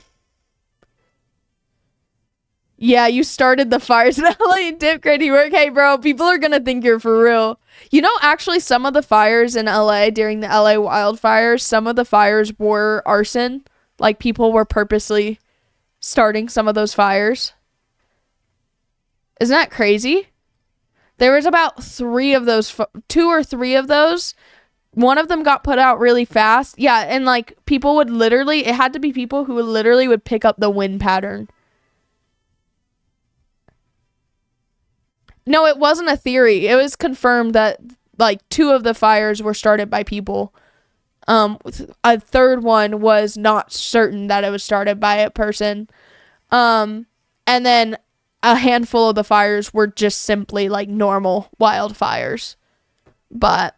Yeah, you started the fires in LA and did crazy work. Hey, bro, people are gonna think you're for real. You know, actually, some of the fires in LA during the LA wildfires, some of the fires were arson. Like, people were purposely starting some of those fires. Isn't that crazy? There was about 2 or 3 of those one of them got put out really fast. Yeah, and like people would literally, it had to be people who would pick up the wind pattern. No, it wasn't a theory. It was confirmed that like 2 of the fires were started by people. A third one was not certain that it was started by a person. And then a handful of the fires were just simply like normal wildfires. But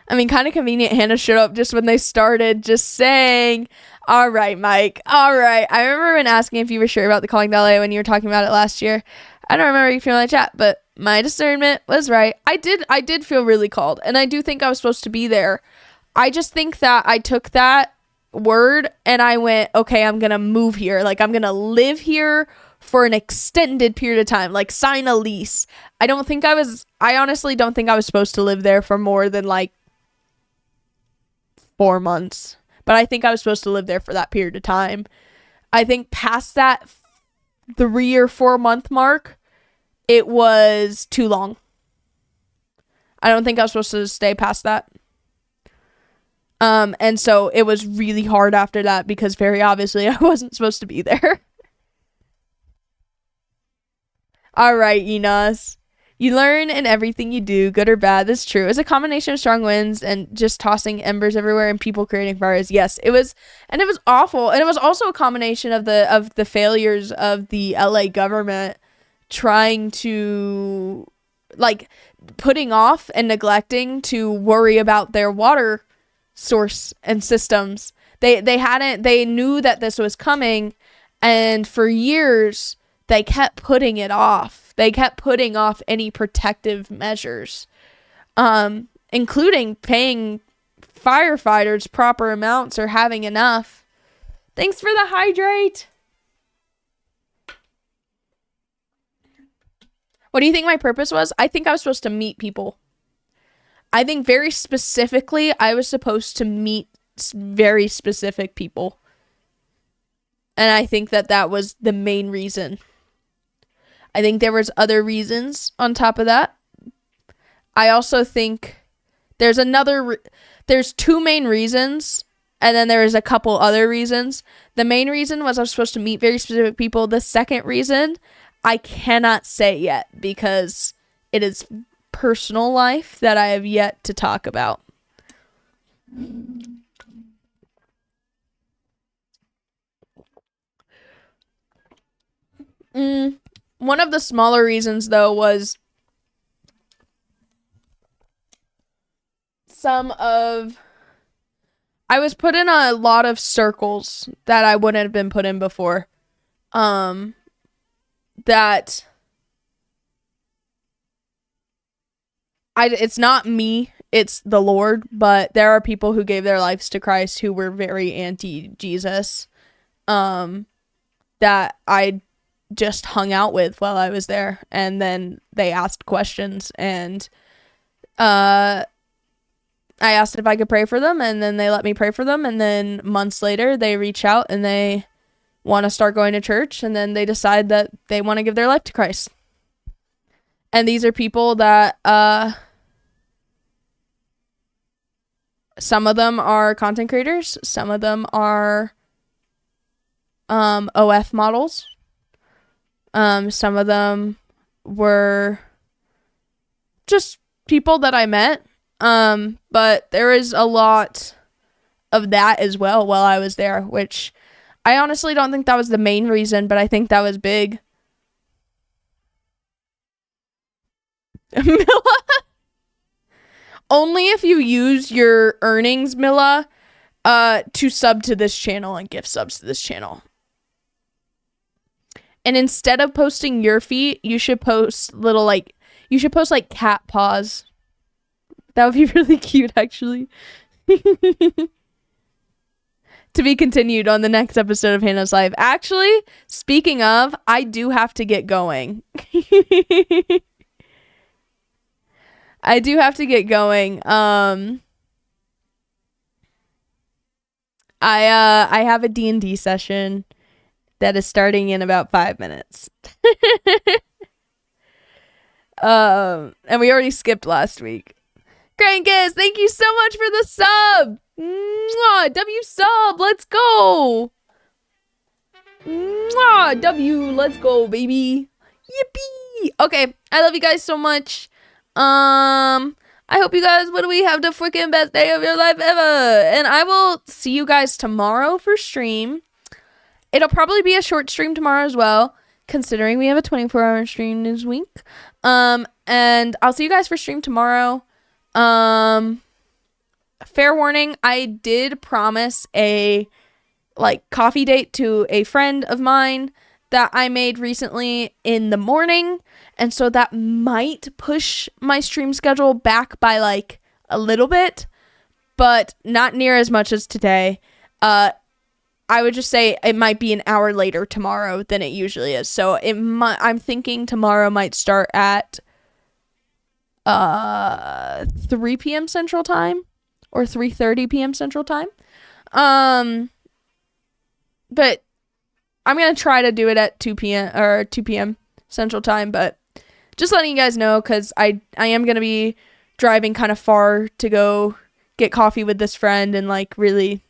I mean, kind of convenient Hannah showed up just when they started, just saying, all right, Mike, all right. I remember when asking if you were sure about the calling LA when you were talking about it last year. I don't remember you feeling like chat, but my discernment was right. I did feel really called, and I do think I was supposed to be there. I just think that I took that word and I went, okay, I'm going to move here. Like, I'm going to live here for an extended period of time, like sign a lease. I honestly don't think I was supposed to live there for more than like 4 months, but I think I was supposed to live there for that period of time. I think past that 3 or 4 month mark, it was too long. I don't think I was supposed to stay past that. And so it was really hard after that because very obviously I wasn't supposed to be there. All right, Enos. You learn in everything you do, good or bad. That's true. It's a combination of strong winds and just tossing embers everywhere and people creating fires. Yes, it was, and it was awful. And it was also a combination of the failures of the LA government trying to, like, putting off and neglecting to worry about their water source and systems. They knew that this was coming, and for years they kept putting it off. They kept putting off any protective measures, including paying firefighters proper amounts or having enough. Thanks for the hydrate. What do you think my purpose was? I think I was supposed to meet people. I think very specifically, I was supposed to meet very specific people. And I think that was the main reason. I think there was other reasons on top of that. I also think there's there's 2 main reasons, and then there's a couple other reasons. The main reason was I was supposed to meet very specific people. The second reason, I cannot say yet because it is personal life that I have yet to talk about. One of the smaller reasons, though, was I was put in a lot of circles that I wouldn't have been put in before. It's not me, it's the Lord, but there are people who gave their lives to Christ who were very anti-Jesus, that I just hung out with while I was there, and then they asked questions, and I asked if I could pray for them, and then they let me pray for them, and then months later they reach out and they want to start going to church, and then they decide that they want to give their life to Christ. And these are people that some of them are content creators, some of them are OF models. Some of them were just people that I met. But there is a lot of that as well while I was there, which I honestly don't think that was the main reason, but I think that was big. Milla? Only if you use your earnings, Milla, to sub to this channel and gift subs to this channel. And instead of posting your feet, you should post like cat paws. That would be really cute, actually. To be continued on the next episode of Hannah's Live. Actually, speaking of, I do have to get going. I do have to get going. I have a D&D session that is starting in about 5 minutes. And we already skipped last week. Crankus, thank you so much for the sub. Mwah, W sub, let's go. Mwah, W, let's go, baby. Yippee. Okay, I love you guys so much. I hope you guys, what do we have, the freaking best day of your life ever. And I will see you guys tomorrow for stream. It'll probably be a short stream tomorrow as well, considering we have a 24-hour stream this week. And I'll see you guys for stream tomorrow. Fair warning, I did promise a coffee date to a friend of mine that I made recently in the morning, and so that might push my stream schedule back by a little bit, but not near as much as today. I would just say it might be an hour later tomorrow than it usually is. So I'm thinking tomorrow might start at 3 p.m. Central Time or 3:30 p.m. Central Time. But I'm going to try to do it at 2 p.m. Central Time, but just letting you guys know, because I am going to be driving kind of far to go get coffee with this friend and really,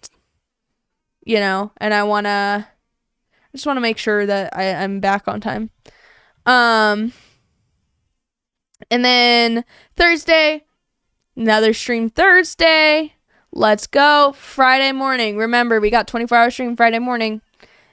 and I just want to make sure that I'm back on time. And then Thursday, another stream Thursday. Let's go. Friday morning. Remember, we got 24-hour stream Friday morning.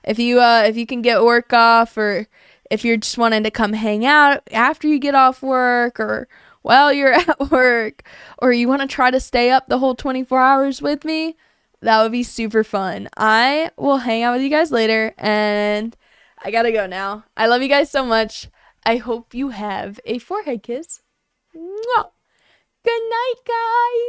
If you can get work off, or if you're just wanting to come hang out after you get off work or while you're at work, or you want to try to stay up the whole 24 hours with me, that would be super fun. I will hang out with you guys later, and I gotta go now. I love you guys so much. I hope you have a forehead kiss. Mwah! Good night, guys.